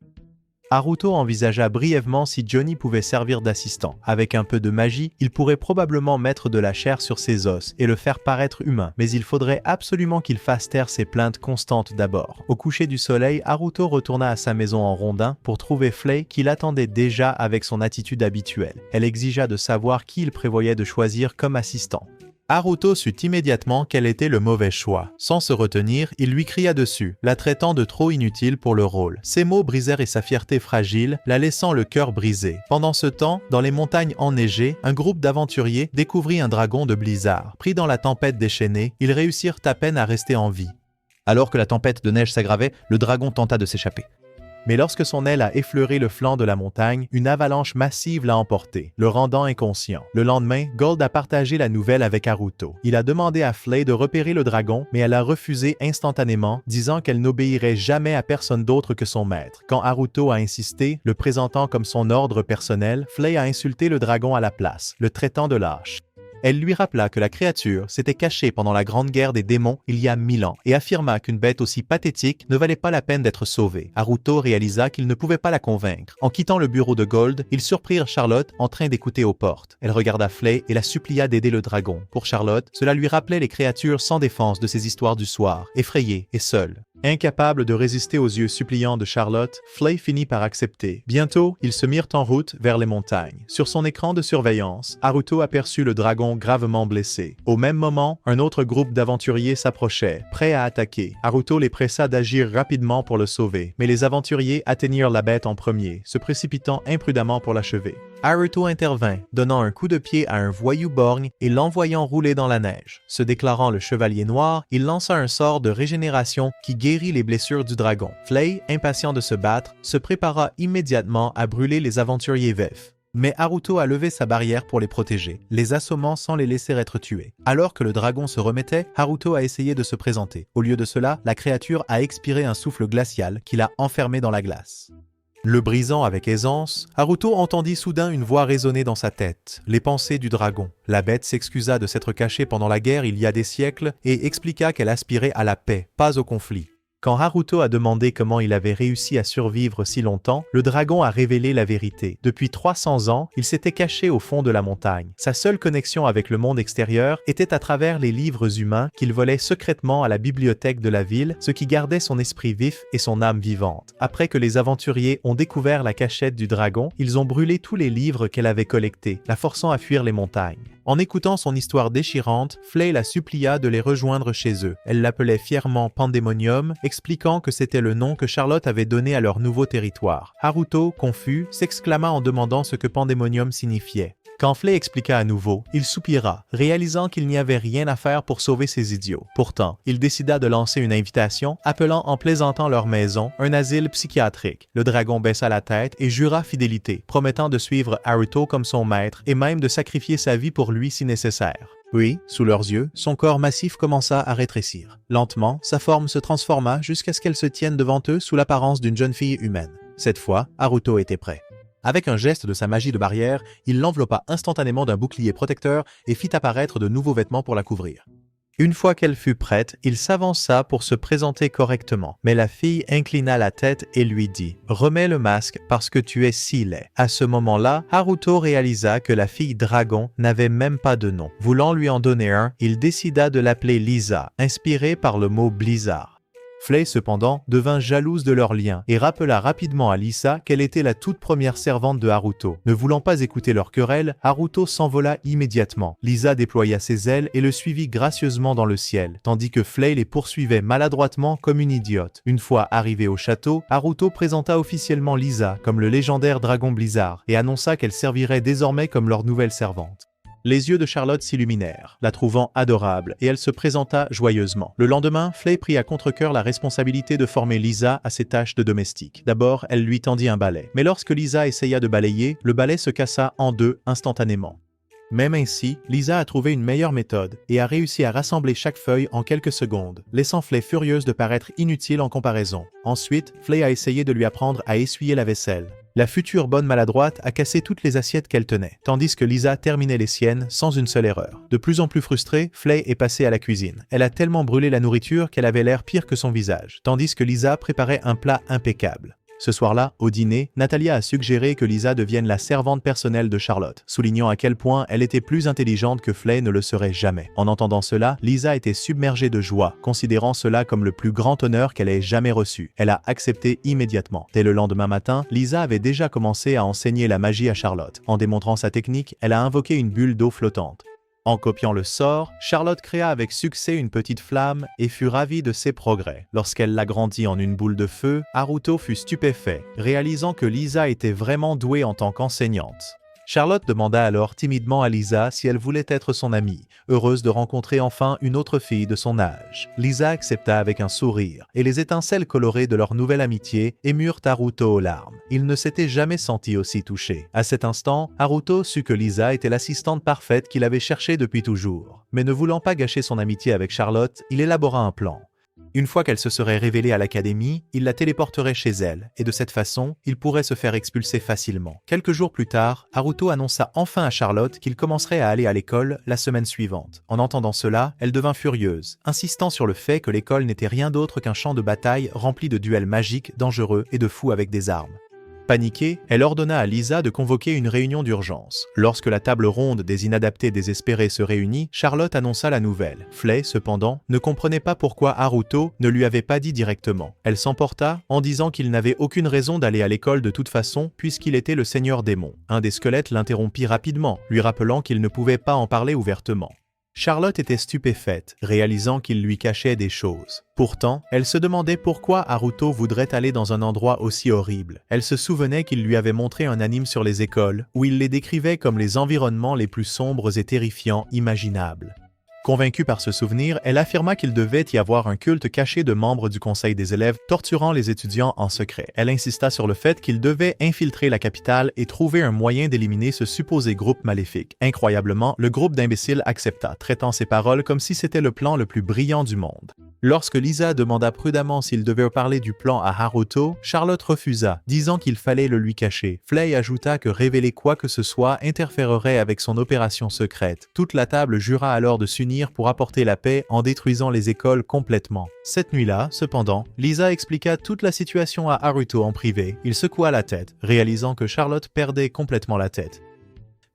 Haruto envisagea brièvement si Johnny pouvait servir d'assistant. Avec un peu de magie, il pourrait probablement mettre de la chair sur ses os et le faire paraître humain, mais il faudrait absolument qu'il fasse taire ses plaintes constantes d'abord. Au coucher du soleil, Haruto retourna à sa maison en rondin pour trouver Flay qui l'attendait déjà avec son attitude habituelle. Elle exigea de savoir qui il prévoyait de choisir comme assistant. Haruto sut immédiatement quel était le mauvais choix. Sans se retenir, il lui cria dessus, la traitant de trop inutile pour le rôle. Ces mots brisèrent sa fierté fragile, la laissant le cœur brisé. Pendant ce temps, dans les montagnes enneigées, un groupe d'aventuriers découvrit un dragon de blizzard. Pris dans la tempête déchaînée, ils réussirent à peine à rester en vie. Alors que la tempête de neige s'aggravait, le dragon tenta de s'échapper. Mais lorsque son aile a effleuré le flanc de la montagne, une avalanche massive l'a emporté, le rendant inconscient. Le lendemain, Gold a partagé la nouvelle avec Haruto. Il a demandé à Flay de repérer le dragon, mais elle a refusé instantanément, disant qu'elle n'obéirait jamais à personne d'autre que son maître. Quand Haruto a insisté, le présentant comme son ordre personnel, Flay a insulté le dragon à la place, le traitant de lâche. Elle lui rappela que la créature s'était cachée pendant la Grande Guerre des démons il y a 1000 ans et affirma qu'une bête aussi pathétique ne valait pas la peine d'être sauvée. Haruto réalisa qu'il ne pouvait pas la convaincre. En quittant le bureau de Gold, ils surprirent Charlotte en train d'écouter aux portes. Elle regarda Flay et la supplia d'aider le dragon. Pour Charlotte, cela lui rappelait les créatures sans défense de ses histoires du soir, effrayées et seules. Incapable de résister aux yeux suppliants de Charlotte, Flay finit par accepter. Bientôt, ils se mirent en route vers les montagnes. Sur son écran de surveillance, Haruto aperçut le dragon gravement blessé. Au même moment, un autre groupe d'aventuriers s'approchait, prêts à attaquer. Haruto les pressa d'agir rapidement pour le sauver, mais les aventuriers atteignirent la bête en premier, se précipitant imprudemment pour l'achever. Haruto intervint, donnant un coup de pied à un voyou borgne et l'envoyant rouler dans la neige. Se déclarant le chevalier noir, il lança un sort de régénération qui guérit les blessures du dragon. Flay, impatient de se battre, se prépara immédiatement à brûler les aventuriers vifs. Mais Haruto a levé sa barrière pour les protéger, les assommant sans les laisser être tués. Alors que le dragon se remettait, Haruto a essayé de se présenter. Au lieu de cela, la créature a expiré un souffle glacial qui l'a enfermé dans la glace. Le brisant avec aisance, Haruto entendit soudain une voix résonner dans sa tête, les pensées du dragon. La bête s'excusa de s'être cachée pendant la guerre il y a des siècles et expliqua qu'elle aspirait à la paix, pas au conflit. Quand Haruto a demandé comment il avait réussi à survivre si longtemps, le dragon a révélé la vérité. Depuis 300 ans, il s'était caché au fond de la montagne. Sa seule connexion avec le monde extérieur était à travers les livres humains qu'il volait secrètement à la bibliothèque de la ville, ce qui gardait son esprit vif et son âme vivante. Après que les aventuriers ont découvert la cachette du dragon, ils ont brûlé tous les livres qu'elle avait collectés, la forçant à fuir les montagnes. En écoutant son histoire déchirante, Flay la supplia de les rejoindre chez eux. Elle l'appelait fièrement Pandemonium, expliquant que c'était le nom que Charlotte avait donné à leur nouveau territoire. Haruto, confus, s'exclama en demandant ce que Pandemonium signifiait. Quand Flay expliqua à nouveau, il soupira, réalisant qu'il n'y avait rien à faire pour sauver ces idiots. Pourtant, il décida de lancer une invitation, appelant en plaisantant leur maison un asile psychiatrique. Le dragon baissa la tête et jura fidélité, promettant de suivre Haruto comme son maître et même de sacrifier sa vie pour lui si nécessaire. Puis, sous leurs yeux, son corps massif commença à rétrécir. Lentement, sa forme se transforma jusqu'à ce qu'elle se tienne devant eux sous l'apparence d'une jeune fille humaine. Cette fois, Haruto était prêt. Avec un geste de sa magie de barrière, il l'enveloppa instantanément d'un bouclier protecteur et fit apparaître de nouveaux vêtements pour la couvrir. Une fois qu'elle fut prête, il s'avança pour se présenter correctement, mais la fille inclina la tête et lui dit « Remets le masque parce que tu es si laid ». À ce moment-là, Haruto réalisa que la fille dragon n'avait même pas de nom. Voulant lui en donner un, il décida de l'appeler Lisa, inspiré par le mot blizzard. Flay, cependant, devint jalouse de leur lien et rappela rapidement à Lisa qu'elle était la toute première servante de Haruto. Ne voulant pas écouter leur querelle, Haruto s'envola immédiatement. Lisa déploya ses ailes et le suivit gracieusement dans le ciel, tandis que Flay les poursuivait maladroitement comme une idiote. Une fois arrivé au château, Haruto présenta officiellement Lisa comme le légendaire dragon Blizzard et annonça qu'elle servirait désormais comme leur nouvelle servante. Les yeux de Charlotte s'illuminèrent, la trouvant adorable, et elle se présenta joyeusement. Le lendemain, Flay prit à contre-cœur la responsabilité de former Lisa à ses tâches de domestique. D'abord, elle lui tendit un balai. Mais lorsque Lisa essaya de balayer, le balai se cassa en deux instantanément. Même ainsi, Lisa a trouvé une meilleure méthode et a réussi à rassembler chaque feuille en quelques secondes, laissant Flay furieuse de paraître inutile en comparaison. Ensuite, Flay a essayé de lui apprendre à essuyer la vaisselle. La future bonne maladroite a cassé toutes les assiettes qu'elle tenait, tandis que Lisa terminait les siennes sans une seule erreur. De plus en plus frustrée, Flay est passée à la cuisine. Elle a tellement brûlé la nourriture qu'elle avait l'air pire que son visage, tandis que Lisa préparait un plat impeccable. Ce soir-là, au dîner, Natalia a suggéré que Lisa devienne la servante personnelle de Charlotte, soulignant à quel point elle était plus intelligente que Flay ne le serait jamais. En entendant cela, Lisa était submergée de joie, considérant cela comme le plus grand honneur qu'elle ait jamais reçu. Elle a accepté immédiatement. Dès le lendemain matin, Lisa avait déjà commencé à enseigner la magie à Charlotte. En démontrant sa technique, elle a invoqué une bulle d'eau flottante. En copiant le sort, Charlotte créa avec succès une petite flamme et fut ravie de ses progrès. Lorsqu'elle l'agrandit en une boule de feu, Haruto fut stupéfait, réalisant que Lisa était vraiment douée en tant qu'enseignante. Charlotte demanda alors timidement à Lisa si elle voulait être son amie, heureuse de rencontrer enfin une autre fille de son âge. Lisa accepta avec un sourire, et les étincelles colorées de leur nouvelle amitié émurent Haruto aux larmes. Il ne s'était jamais senti aussi touché. À cet instant, Haruto sut que Lisa était l'assistante parfaite qu'il avait cherchée depuis toujours. Mais ne voulant pas gâcher son amitié avec Charlotte, il élabora un plan. Une fois qu'elle se serait révélée à l'académie, il la téléporterait chez elle, et de cette façon, il pourrait se faire expulser facilement. Quelques jours plus tard, Haruto annonça enfin à Charlotte qu'il commencerait à aller à l'école la semaine suivante. En entendant cela, elle devint furieuse, insistant sur le fait que l'école n'était rien d'autre qu'un champ de bataille rempli de duels magiques, dangereux et de fous avec des armes. Paniquée, elle ordonna à Lisa de convoquer une réunion d'urgence. Lorsque la table ronde des inadaptés désespérés se réunit, Charlotte annonça la nouvelle. Flay, cependant, ne comprenait pas pourquoi Haruto ne lui avait pas dit directement. Elle s'emporta en disant qu'il n'avait aucune raison d'aller à l'école de toute façon puisqu'il était le seigneur démon. Un des squelettes l'interrompit rapidement, lui rappelant qu'il ne pouvait pas en parler ouvertement. Charlotte était stupéfaite, réalisant qu'il lui cachait des choses. Pourtant, elle se demandait pourquoi Haruto voudrait aller dans un endroit aussi horrible. Elle se souvenait qu'il lui avait montré un anime sur les écoles, où il les décrivait comme les environnements les plus sombres et terrifiants imaginables. Convaincue par ce souvenir, elle affirma qu'il devait y avoir un culte caché de membres du conseil des élèves torturant les étudiants en secret. Elle insista sur le fait qu'il devait infiltrer la capitale et trouver un moyen d'éliminer ce supposé groupe maléfique. Incroyablement, le groupe d'imbéciles accepta, traitant ses paroles comme si c'était le plan le plus brillant du monde. Lorsque Lisa demanda prudemment s'il devait parler du plan à Haruto, Charlotte refusa, disant qu'il fallait le lui cacher. Flay ajouta que révéler quoi que ce soit interférerait avec son opération secrète. Toute la table jura alors de s'unir pour apporter la paix en détruisant les écoles complètement. Cette nuit-là, cependant, Lisa expliqua toute la situation à Haruto en privé. Il secoua la tête, réalisant que Charlotte perdait complètement la tête.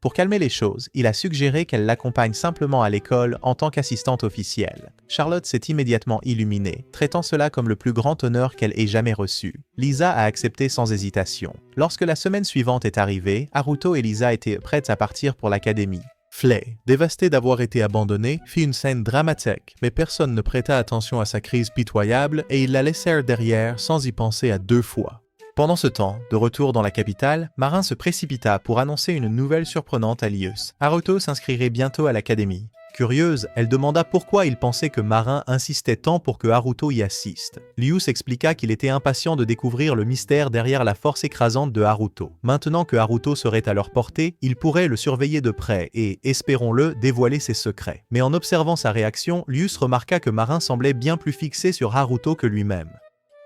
Pour calmer les choses, il a suggéré qu'elle l'accompagne simplement à l'école en tant qu'assistante officielle. Charlotte s'est immédiatement illuminée, traitant cela comme le plus grand honneur qu'elle ait jamais reçu. Lisa a accepté sans hésitation. Lorsque la semaine suivante est arrivée, Haruto et Lisa étaient prêtes à partir pour l'académie. Flay, dévasté d'avoir été abandonné, fit une scène dramatique, mais personne ne prêta attention à sa crise pitoyable et ils la laissèrent derrière sans y penser à deux fois. Pendant ce temps, de retour dans la capitale, Marin se précipita pour annoncer une nouvelle surprenante à Lius. Haruto s'inscrirait bientôt à l'académie. Curieuse, elle demanda pourquoi il pensait que Marin insistait tant pour que Haruto y assiste. Lius expliqua qu'il était impatient de découvrir le mystère derrière la force écrasante de Haruto. Maintenant que Haruto serait à leur portée, ils pourraient le surveiller de près et, espérons-le, dévoiler ses secrets. Mais en observant sa réaction, Lius remarqua que Marin semblait bien plus fixé sur Haruto que lui-même.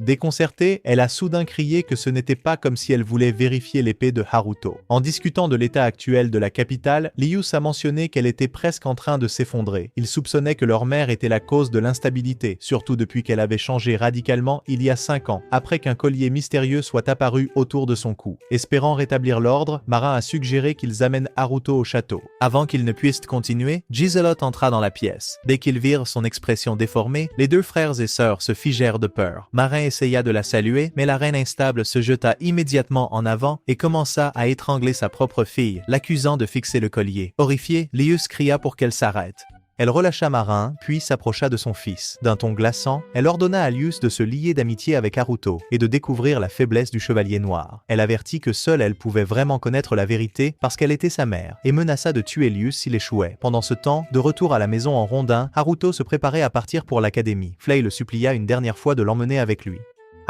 Déconcertée, elle a soudain crié que ce n'était pas comme si elle voulait vérifier l'épée de Haruto. En discutant de l'état actuel de la capitale, Lius a mentionné qu'elle était presque en train de s'effondrer. Il soupçonnait que leur mère était la cause de l'instabilité, surtout depuis qu'elle avait changé radicalement il y a 5 ans, après qu'un collier mystérieux soit apparu autour de son cou. Espérant rétablir l'ordre, Marin a suggéré qu'ils amènent Haruto au château. Avant qu'ils ne puissent continuer, Giselot entra dans la pièce. Dès qu'ils virent son expression déformée, les deux frères et sœurs se figèrent de peur. Marin essaya de la saluer, mais la reine instable se jeta immédiatement en avant et commença à étrangler sa propre fille, l'accusant de fixer le collier. Horrifiée, Lius cria pour qu'elle s'arrête. Elle relâcha Marin, puis s'approcha de son fils. D'un ton glaçant, elle ordonna à Lius de se lier d'amitié avec Haruto et de découvrir la faiblesse du chevalier noir. Elle avertit que seule elle pouvait vraiment connaître la vérité parce qu'elle était sa mère et menaça de tuer Lius s'il échouait. Pendant ce temps, de retour à la maison en rondin, Haruto se préparait à partir pour l'académie. Flay le supplia une dernière fois de l'emmener avec lui.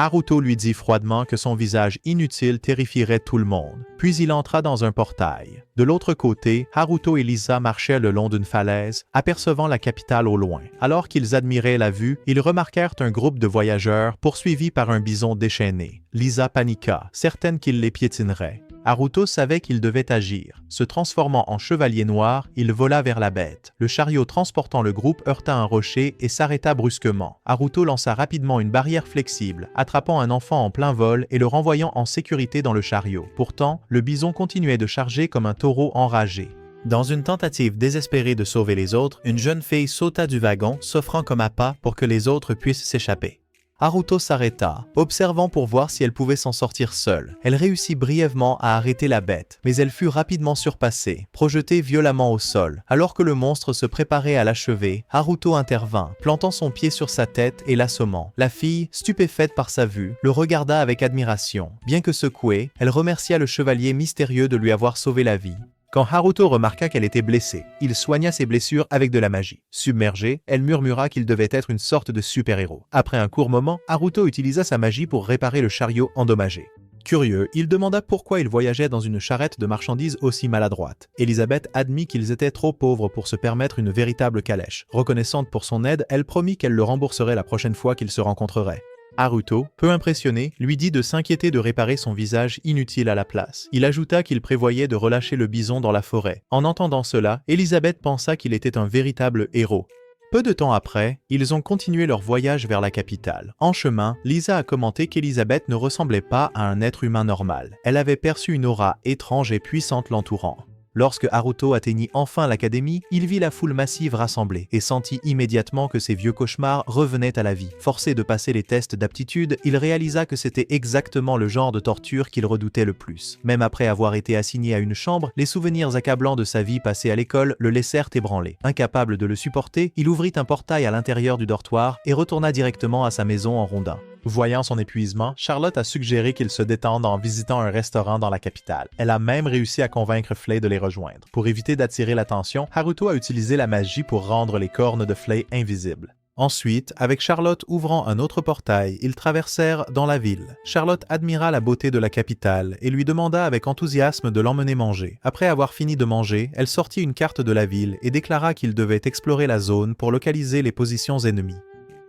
Haruto lui dit froidement que son visage inutile terrifierait tout le monde. Puis il entra dans un portail. De l'autre côté, Haruto et Lisa marchaient le long d'une falaise, apercevant la capitale au loin. Alors qu'ils admiraient la vue, ils remarquèrent un groupe de voyageurs poursuivis par un bison déchaîné. Lisa paniqua, certaine qu'il les piétinerait. Haruto savait qu'il devait agir. Se transformant en chevalier noir, il vola vers la bête. Le chariot transportant le groupe heurta un rocher et s'arrêta brusquement. Haruto lança rapidement une barrière flexible, attrapant un enfant en plein vol et le renvoyant en sécurité dans le chariot. Pourtant, le bison continuait de charger comme un taureau enragé. Dans une tentative désespérée de sauver les autres, une jeune fille sauta du wagon, s'offrant comme appât pour que les autres puissent s'échapper. Haruto s'arrêta, observant pour voir si elle pouvait s'en sortir seule. Elle réussit brièvement à arrêter la bête, mais elle fut rapidement surpassée, projetée violemment au sol. Alors que le monstre se préparait à l'achever, Haruto intervint, plantant son pied sur sa tête et l'assommant. La fille, stupéfaite par sa vue, le regarda avec admiration. Bien que secouée, elle remercia le chevalier mystérieux de lui avoir sauvé la vie. Quand Haruto remarqua qu'elle était blessée, il soigna ses blessures avec de la magie. Submergée, elle murmura qu'il devait être une sorte de super-héros. Après un court moment, Haruto utilisa sa magie pour réparer le chariot endommagé. Curieux, il demanda pourquoi ils voyageaient dans une charrette de marchandises aussi maladroite. Elisabeth admit qu'ils étaient trop pauvres pour se permettre une véritable calèche. Reconnaissante pour son aide, elle promit qu'elle le rembourserait la prochaine fois qu'ils se rencontreraient. Haruto, peu impressionné, lui dit de s'inquiéter de réparer son visage inutile à la place. Il ajouta qu'il prévoyait de relâcher le bison dans la forêt. En entendant cela, Elisabeth pensa qu'il était un véritable héros. Peu de temps après, ils ont continué leur voyage vers la capitale. En chemin, Lisa a commenté qu'Elisabeth ne ressemblait pas à un être humain normal. Elle avait perçu une aura étrange et puissante l'entourant. Lorsque Haruto atteignit enfin l'académie, il vit la foule massive rassemblée et sentit immédiatement que ses vieux cauchemars revenaient à la vie. Forcé de passer les tests d'aptitude, il réalisa que c'était exactement le genre de torture qu'il redoutait le plus. Même après avoir été assigné à une chambre, les souvenirs accablants de sa vie passée à l'école le laissèrent ébranlé. Incapable de le supporter, il ouvrit un portail à l'intérieur du dortoir et retourna directement à sa maison en rondin. Voyant son épuisement, Charlotte a suggéré qu'il se détende en visitant un restaurant dans la capitale. Elle a même réussi à convaincre Flay de les rejoindre. Pour éviter d'attirer l'attention, Haruto a utilisé la magie pour rendre les cornes de Flay invisibles. Ensuite, avec Charlotte ouvrant un autre portail, ils traversèrent dans la ville. Charlotte admira la beauté de la capitale et lui demanda avec enthousiasme de l'emmener manger. Après avoir fini de manger, elle sortit une carte de la ville et déclara qu'il devait explorer la zone pour localiser les positions ennemies.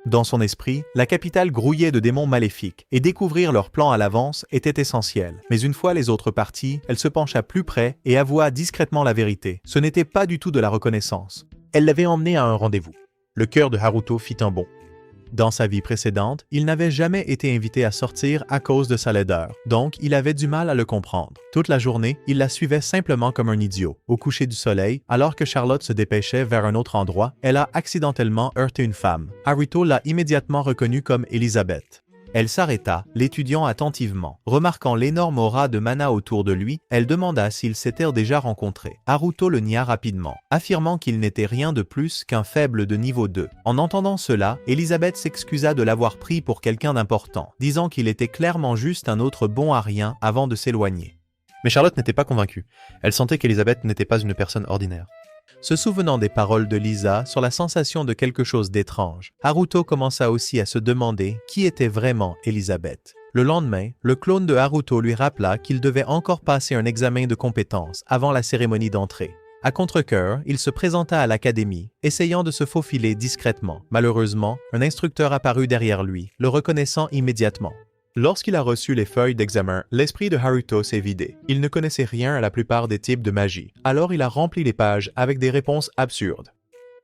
Dans son esprit, la capitale grouillait de démons maléfiques, et découvrir leur plan à l'avance était essentiel. Mais une fois les autres partis, elle se pencha plus près et avoua discrètement la vérité. Ce n'était pas du tout de la reconnaissance. Elle l'avait emmené à un rendez-vous. Le cœur de Haruto fit un bond. Dans sa vie précédente, il n'avait jamais été invité à sortir à cause de sa laideur, donc il avait du mal à le comprendre. Toute la journée, il la suivait simplement comme un idiot. Au coucher du soleil, alors que Charlotte se dépêchait vers un autre endroit, elle a accidentellement heurté une femme. Haruto l'a immédiatement reconnue comme Elisabeth. Elle s'arrêta, l'étudiant attentivement. Remarquant l'énorme aura de mana autour de lui, elle demanda s'ils s'étaient déjà rencontrés. Haruto le nia rapidement, affirmant qu'il n'était rien de plus qu'un faible de niveau 2. En entendant cela, Elisabeth s'excusa de l'avoir pris pour quelqu'un d'important, disant qu'il était clairement juste un autre bon à rien avant de s'éloigner. Mais Charlotte n'était pas convaincue. Elle sentait qu'Elisabeth n'était pas une personne ordinaire. Se souvenant des paroles de Lisa sur la sensation de quelque chose d'étrange, Haruto commença aussi à se demander qui était vraiment Elisabeth. Le lendemain, le clone de Haruto lui rappela qu'il devait encore passer un examen de compétences avant la cérémonie d'entrée. À contre-cœur, il se présenta à l'académie, essayant de se faufiler discrètement. Malheureusement, un instructeur apparut derrière lui, le reconnaissant immédiatement. Lorsqu'il a reçu les feuilles d'examen, l'esprit de Haruto s'est vidé. Il ne connaissait rien à la plupart des types de magie, alors il a rempli les pages avec des réponses absurdes.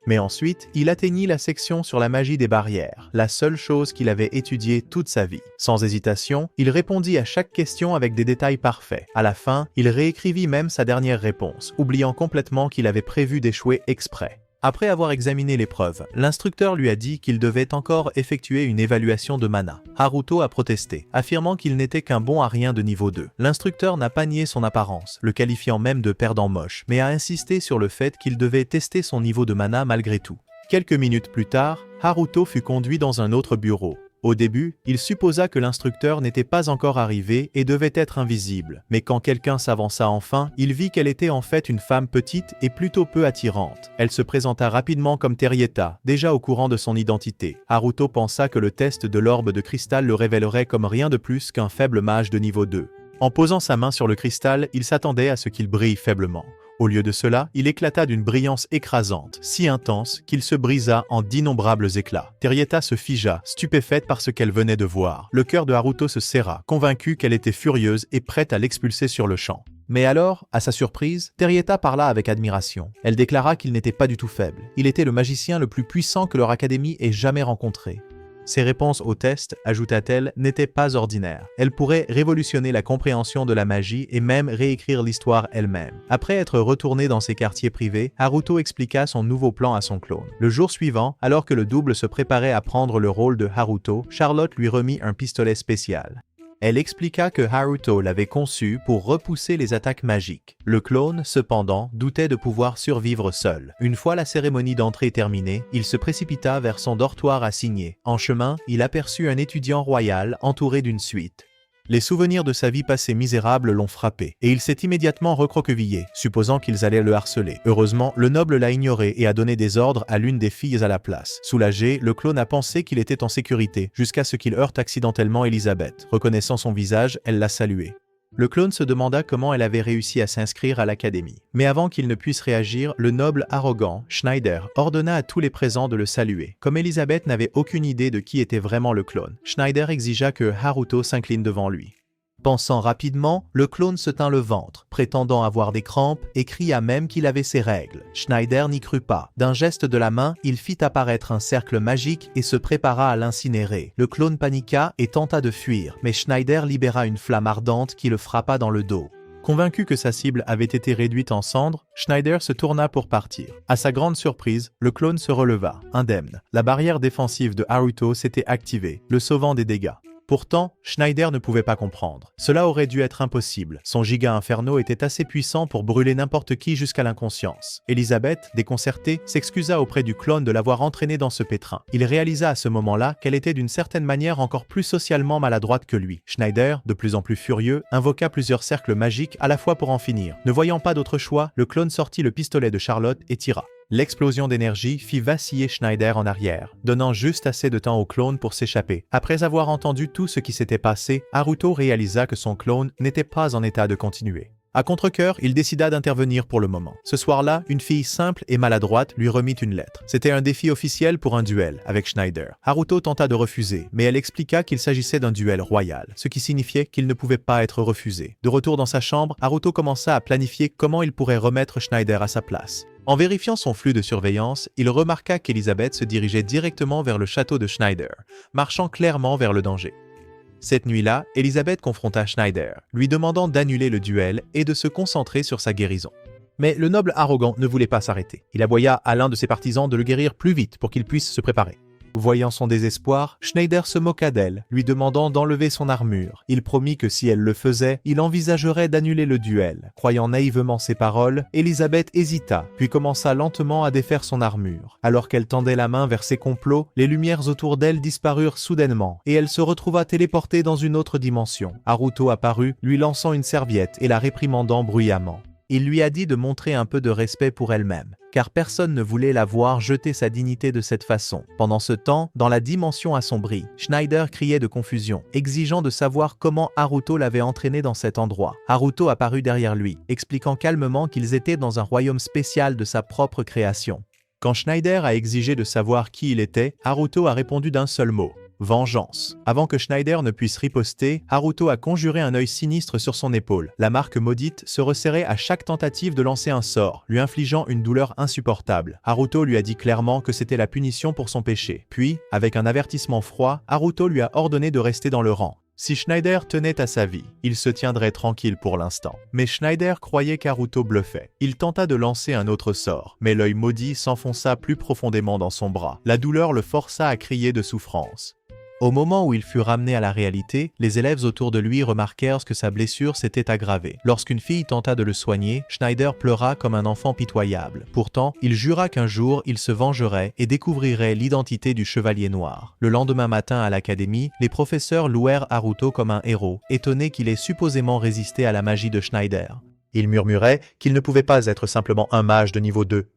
Mais ensuite, il atteignit la section sur la magie des barrières, la seule chose qu'il avait étudiée toute sa vie. Sans hésitation, il répondit à chaque question avec des détails parfaits. À la fin, il réécrivit même sa dernière réponse, oubliant complètement qu'il avait prévu d'échouer exprès. Après avoir examiné l'épreuve, l'instructeur lui a dit qu'il devait encore effectuer une évaluation de mana. Haruto a protesté, affirmant qu'il n'était qu'un bon à rien de niveau 2. L'instructeur n'a pas nié son apparence, le qualifiant même de perdant moche, mais a insisté sur le fait qu'il devait tester son niveau de mana malgré tout. Quelques minutes plus tard, Haruto fut conduit dans un autre bureau. Au début, il supposa que l'instructeur n'était pas encore arrivé et devait être invisible. Mais quand quelqu'un s'avança enfin, il vit qu'elle était en fait une femme petite et plutôt peu attirante. Elle se présenta rapidement comme Terrietta, déjà au courant de son identité. Haruto pensa que le test de l'orbe de cristal le révélerait comme rien de plus qu'un faible mage de niveau 2. En posant sa main sur le cristal, il s'attendait à ce qu'il brille faiblement. Au lieu de cela, il éclata d'une brillance écrasante, si intense qu'il se brisa en d'innombrables éclats. Terrietta se figea, stupéfaite par ce qu'elle venait de voir. Le cœur de Haruto se serra, convaincu qu'elle était furieuse et prête à l'expulser sur le champ. Mais alors, à sa surprise, Terrietta parla avec admiration. Elle déclara qu'il n'était pas du tout faible. Il était le magicien le plus puissant que leur académie ait jamais rencontré. Ses réponses au test, ajouta-t-elle, n'étaient pas ordinaires. Elles pourraient révolutionner la compréhension de la magie et même réécrire l'histoire elle-même. Après être retourné dans ses quartiers privés, Haruto expliqua son nouveau plan à son clone. Le jour suivant, alors que le double se préparait à prendre le rôle de Haruto, Charlotte lui remit un pistolet spécial. Elle expliqua que Haruto l'avait conçu pour repousser les attaques magiques. Le clone, cependant, doutait de pouvoir survivre seul. Une fois la cérémonie d'entrée terminée, il se précipita vers son dortoir assigné. En chemin, il aperçut un étudiant royal entouré d'une suite. Les souvenirs de sa vie passée misérable l'ont frappé, et il s'est immédiatement recroquevillé, supposant qu'ils allaient le harceler. Heureusement, le noble l'a ignoré et a donné des ordres à l'une des filles à la place. Soulagé, le clone a pensé qu'il était en sécurité, jusqu'à ce qu'il heurte accidentellement Elisabeth. Reconnaissant son visage, elle l'a salué. Le clone se demanda comment elle avait réussi à s'inscrire à l'académie. Mais avant qu'il ne puisse réagir, le noble arrogant, Schneider, ordonna à tous les présents de le saluer. Comme Elisabeth n'avait aucune idée de qui était vraiment le clone, Schneider exigea que Haruto s'incline devant lui. Pensant rapidement, le clone se tint le ventre, prétendant avoir des crampes, et cria même qu'il avait ses règles. Schneider n'y crut pas. D'un geste de la main, il fit apparaître un cercle magique et se prépara à l'incinérer. Le clone paniqua et tenta de fuir, mais Schneider libéra une flamme ardente qui le frappa dans le dos. Convaincu que sa cible avait été réduite en cendres, Schneider se tourna pour partir. À sa grande surprise, le clone se releva, indemne. La barrière défensive de Haruto s'était activée, le sauvant des dégâts. Pourtant, Schneider ne pouvait pas comprendre. Cela aurait dû être impossible. Son giga inferno était assez puissant pour brûler n'importe qui jusqu'à l'inconscience. Elisabeth, déconcertée, s'excusa auprès du clone de l'avoir entraîné dans ce pétrin. Il réalisa à ce moment-là qu'elle était d'une certaine manière encore plus socialement maladroite que lui. Schneider, de plus en plus furieux, invoqua plusieurs cercles magiques à la fois pour en finir. Ne voyant pas d'autre choix, le clone sortit le pistolet de Charlotte et tira. L'explosion d'énergie fit vaciller Schneider en arrière, donnant juste assez de temps au clone pour s'échapper. Après avoir entendu tout ce qui s'était passé, Haruto réalisa que son clone n'était pas en état de continuer. À contre-cœur, il décida d'intervenir pour le moment. Ce soir-là, une fille simple et maladroite lui remit une lettre. C'était un défi officiel pour un duel avec Schneider. Haruto tenta de refuser, mais elle expliqua qu'il s'agissait d'un duel royal, ce qui signifiait qu'il ne pouvait pas être refusé. De retour dans sa chambre, Haruto commença à planifier comment il pourrait remettre Schneider à sa place. En vérifiant son flux de surveillance, il remarqua qu'Elisabeth se dirigeait directement vers le château de Schneider, marchant clairement vers le danger. Cette nuit-là, Elisabeth confronta Schneider, lui demandant d'annuler le duel et de se concentrer sur sa guérison. Mais le noble arrogant ne voulait pas s'arrêter. Il aboya à l'un de ses partisans de le guérir plus vite pour qu'il puisse se préparer. Voyant son désespoir, Schneider se moqua d'elle, lui demandant d'enlever son armure. Il promit que si elle le faisait, il envisagerait d'annuler le duel. Croyant naïvement ses paroles, Elisabeth hésita, puis commença lentement à défaire son armure. Alors qu'elle tendait la main vers ses complots, les lumières autour d'elle disparurent soudainement, et elle se retrouva téléportée dans une autre dimension. Haruto apparut, lui lançant une serviette et la réprimandant bruyamment. Il lui a dit de montrer un peu de respect pour elle-même, car personne ne voulait la voir jeter sa dignité de cette façon. Pendant ce temps, dans la dimension assombrie, Schneider criait de confusion, exigeant de savoir comment Haruto l'avait entraîné dans cet endroit. Haruto apparut derrière lui, expliquant calmement qu'ils étaient dans un royaume spécial de sa propre création. Quand Schneider a exigé de savoir qui il était, Haruto a répondu d'un seul mot. Vengeance. Avant que Schneider ne puisse riposter, Haruto a conjuré un œil sinistre sur son épaule. La marque maudite se resserrait à chaque tentative de lancer un sort, lui infligeant une douleur insupportable. Haruto lui a dit clairement que c'était la punition pour son péché. Puis, avec un avertissement froid, Haruto lui a ordonné de rester dans le rang. Si Schneider tenait à sa vie, il se tiendrait tranquille pour l'instant. Mais Schneider croyait qu'Haruto bluffait. Il tenta de lancer un autre sort, mais l'œil maudit s'enfonça plus profondément dans son bras. La douleur le força à crier de souffrance. Au moment où il fut ramené à la réalité, les élèves autour de lui remarquèrent que sa blessure s'était aggravée. Lorsqu'une fille tenta de le soigner, Schneider pleura comme un enfant pitoyable. Pourtant, il jura qu'un jour, il se vengerait et découvrirait l'identité du Chevalier Noir. Le lendemain matin à l'académie, les professeurs louèrent Haruto comme un héros, étonnés qu'il ait supposément résisté à la magie de Schneider. Ils murmuraient qu'il ne pouvait pas être simplement un mage de niveau 2.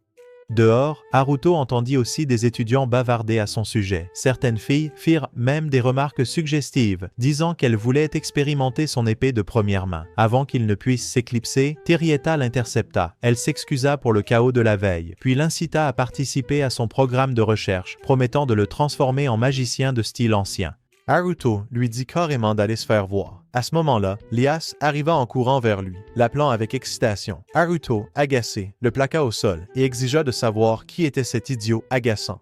Dehors, Haruto entendit aussi des étudiants bavarder à son sujet. Certaines filles firent même des remarques suggestives, disant qu'elles voulaient expérimenter son épée de première main. Avant qu'il ne puisse s'éclipser, Terrieta l'intercepta. Elle s'excusa pour le chaos de la veille, puis l'incita à participer à son programme de recherche, promettant de le transformer en magicien de style ancien. Haruto lui dit carrément d'aller se faire voir. À ce moment-là, Lias arriva en courant vers lui, l'appelant avec excitation. Haruto, agacé, le plaqua au sol et exigea de savoir qui était cet idiot agaçant.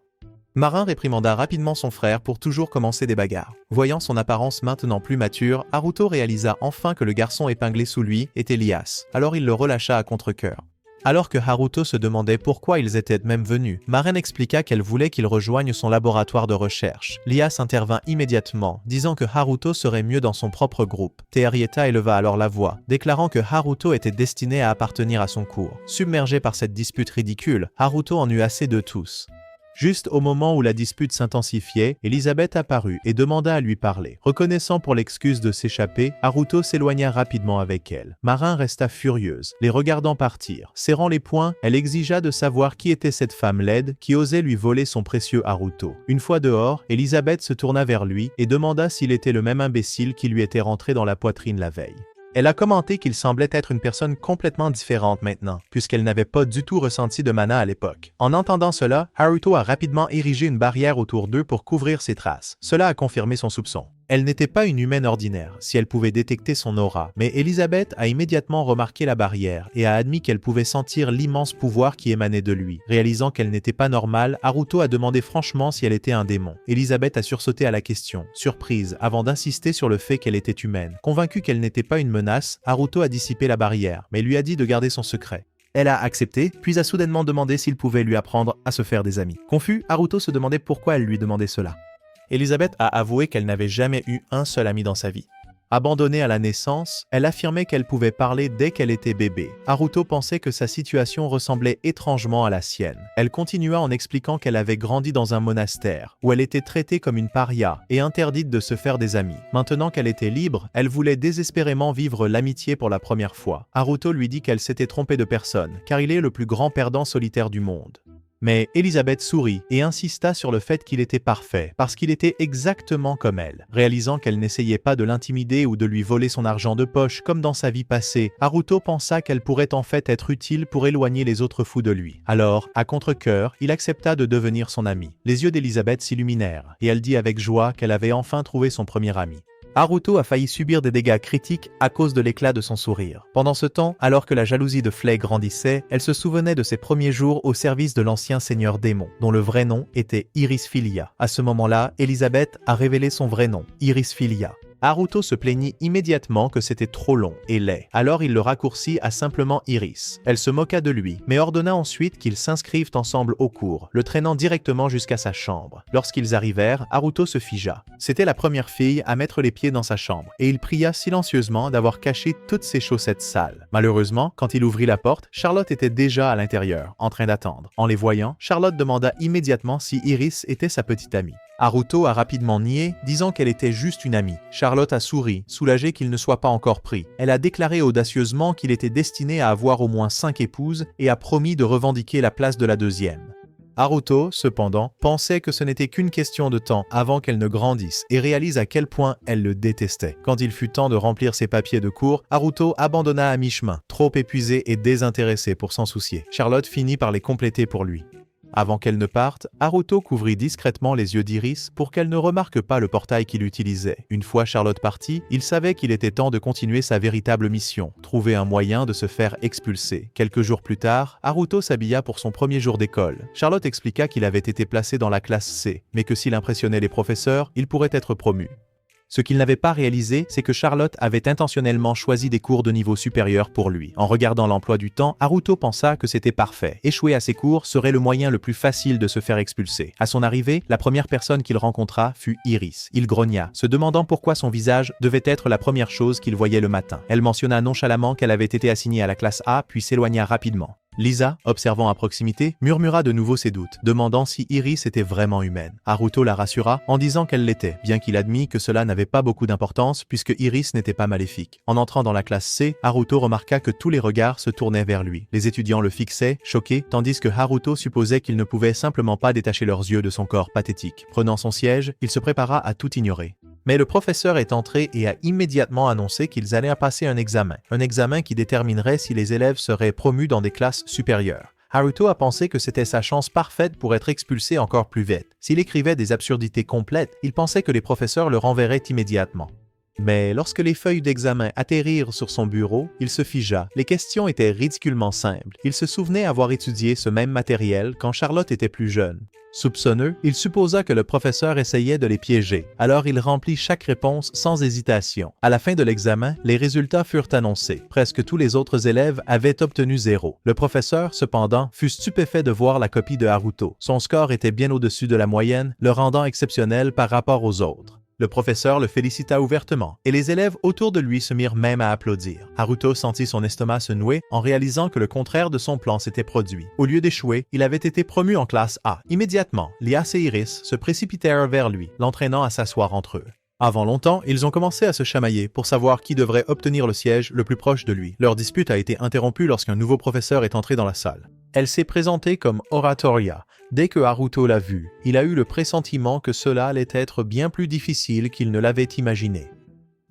Marin réprimanda rapidement son frère pour toujours commencer des bagarres. Voyant son apparence maintenant plus mature, Haruto réalisa enfin que le garçon épinglé sous lui était Lias. Alors il le relâcha à contre-cœur. Alors que Haruto se demandait pourquoi ils étaient même venus, Marin expliqua qu'elle voulait qu'il rejoigne son laboratoire de recherche. Lias intervint immédiatement, disant que Haruto serait mieux dans son propre groupe. Terrieta éleva alors la voix, déclarant que Haruto était destiné à appartenir à son cours. Submergé par cette dispute ridicule, Haruto en eut assez de tous. Juste au moment où la dispute s'intensifiait, Elisabeth apparut et demanda à lui parler. Reconnaissant pour l'excuse de s'échapper, Haruto s'éloigna rapidement avec elle. Marin resta furieuse, les regardant partir. Serrant les poings, elle exigea de savoir qui était cette femme laide qui osait lui voler son précieux Haruto. Une fois dehors, Elisabeth se tourna vers lui et demanda s'il était le même imbécile qui lui était rentré dans la poitrine la veille. Elle a commenté qu'il semblait être une personne complètement différente maintenant, puisqu'elle n'avait pas du tout ressenti de mana à l'époque. En entendant cela, Haruto a rapidement érigé une barrière autour d'eux pour couvrir ses traces. Cela a confirmé son soupçon. Elle n'était pas une humaine ordinaire, si elle pouvait détecter son aura, mais Elisabeth a immédiatement remarqué la barrière et a admis qu'elle pouvait sentir l'immense pouvoir qui émanait de lui. Réalisant qu'elle n'était pas normale, Haruto a demandé franchement si elle était un démon. Elisabeth a sursauté à la question, surprise, avant d'insister sur le fait qu'elle était humaine. Convaincue qu'elle n'était pas une menace, Haruto a dissipé la barrière, mais lui a dit de garder son secret. Elle a accepté, puis a soudainement demandé s'il pouvait lui apprendre à se faire des amis. Confus, Haruto se demandait pourquoi elle lui demandait cela. Elisabeth a avoué qu'elle n'avait jamais eu un seul ami dans sa vie. Abandonnée à la naissance, elle affirmait qu'elle pouvait parler dès qu'elle était bébé. Haruto pensait que sa situation ressemblait étrangement à la sienne. Elle continua en expliquant qu'elle avait grandi dans un monastère, où elle était traitée comme une paria et interdite de se faire des amis. Maintenant qu'elle était libre, elle voulait désespérément vivre l'amitié pour la première fois. Haruto lui dit qu'elle s'était trompée de personne, car il est le plus grand perdant solitaire du monde. Mais Elisabeth sourit et insista sur le fait qu'il était parfait, parce qu'il était exactement comme elle. Réalisant qu'elle n'essayait pas de l'intimider ou de lui voler son argent de poche comme dans sa vie passée, Haruto pensa qu'elle pourrait en fait être utile pour éloigner les autres fous de lui. Alors, à contre-cœur, il accepta de devenir son ami. Les yeux d'Elisabeth s'illuminèrent, et elle dit avec joie qu'elle avait enfin trouvé son premier ami. Haruto a failli subir des dégâts critiques à cause de l'éclat de son sourire. Pendant ce temps, alors que la jalousie de Flay grandissait, elle se souvenait de ses premiers jours au service de l'ancien seigneur démon, dont le vrai nom était Iris Philia. À ce moment-là, Elisabeth a révélé son vrai nom, Iris Philia. Haruto se plaignit immédiatement que c'était trop long et laid. Alors il le raccourcit à simplement Iris. Elle se moqua de lui, mais ordonna ensuite qu'ils s'inscrivent ensemble au cours, le traînant directement jusqu'à sa chambre. Lorsqu'ils arrivèrent, Haruto se figea. C'était la première fille à mettre les pieds dans sa chambre, et il pria silencieusement d'avoir caché toutes ses chaussettes sales. Malheureusement, quand il ouvrit la porte, Charlotte était déjà à l'intérieur, en train d'attendre. En les voyant, Charlotte demanda immédiatement si Iris était sa petite amie. Haruto a rapidement nié, disant qu'elle était juste une amie. Charlotte a souri, soulagée qu'il ne soit pas encore pris. Elle a déclaré audacieusement qu'il était destiné à avoir au moins 5 épouses et a promis de revendiquer la place de la deuxième. Haruto, cependant, pensait que ce n'était qu'une question de temps avant qu'elle ne grandisse et réalise à quel point elle le détestait. Quand il fut temps de remplir ses papiers de cours, Haruto abandonna à mi-chemin, trop épuisé et désintéressé pour s'en soucier. Charlotte finit par les compléter pour lui. Avant qu'elle ne parte, Haruto couvrit discrètement les yeux d'Iris pour qu'elle ne remarque pas le portail qu'il utilisait. Une fois Charlotte partie, il savait qu'il était temps de continuer sa véritable mission, trouver un moyen de se faire expulser. Quelques jours plus tard, Haruto s'habilla pour son premier jour d'école. Charlotte expliqua qu'il avait été placé dans la classe C, mais que s'il impressionnait les professeurs, il pourrait être promu. Ce qu'il n'avait pas réalisé, c'est que Charlotte avait intentionnellement choisi des cours de niveau supérieur pour lui. En regardant l'emploi du temps, Haruto pensa que c'était parfait. Échouer à ses cours serait le moyen le plus facile de se faire expulser. À son arrivée, la première personne qu'il rencontra fut Iris. Il grogna, se demandant pourquoi son visage devait être la première chose qu'il voyait le matin. Elle mentionna nonchalamment qu'elle avait été assignée à la classe A, puis s'éloigna rapidement. Lisa, observant à proximité, murmura de nouveau ses doutes, demandant si Iris était vraiment humaine. Haruto la rassura en disant qu'elle l'était, bien qu'il admit que cela n'avait pas beaucoup d'importance puisque Iris n'était pas maléfique. En entrant dans la classe C, Haruto remarqua que tous les regards se tournaient vers lui. Les étudiants le fixaient, choqués, tandis que Haruto supposait qu'ils ne pouvaient simplement pas détacher leurs yeux de son corps pathétique. Prenant son siège, il se prépara à tout ignorer. Mais le professeur est entré et a immédiatement annoncé qu'ils allaient passer un examen qui déterminerait si les élèves seraient promus dans des classes supérieures. Haruto a pensé que c'était sa chance parfaite pour être expulsé encore plus vite. S'il écrivait des absurdités complètes, il pensait que les professeurs le renverraient immédiatement. Mais lorsque les feuilles d'examen atterrirent sur son bureau, il se figea. Les questions étaient ridiculement simples. Il se souvenait avoir étudié ce même matériel quand Charlotte était plus jeune. Soupçonneux, il supposa que le professeur essayait de les piéger. Alors il remplit chaque réponse sans hésitation. À la fin de l'examen, les résultats furent annoncés. Presque tous les autres élèves avaient obtenu 0. Le professeur, cependant, fut stupéfait de voir la copie de Haruto. Son score était bien au-dessus de la moyenne, le rendant exceptionnel par rapport aux autres. Le professeur le félicita ouvertement, et les élèves autour de lui se mirent même à applaudir. Haruto sentit son estomac se nouer en réalisant que le contraire de son plan s'était produit. Au lieu d'échouer, il avait été promu en classe A. Immédiatement, Lias et Iris se précipitèrent vers lui, l'entraînant à s'asseoir entre eux. Avant longtemps, ils ont commencé à se chamailler pour savoir qui devrait obtenir le siège le plus proche de lui. Leur dispute a été interrompue lorsqu'un nouveau professeur est entré dans la salle. Elle s'est présentée comme Oratoria. Dès que Haruto l'a vue, il a eu le pressentiment que cela allait être bien plus difficile qu'il ne l'avait imaginé.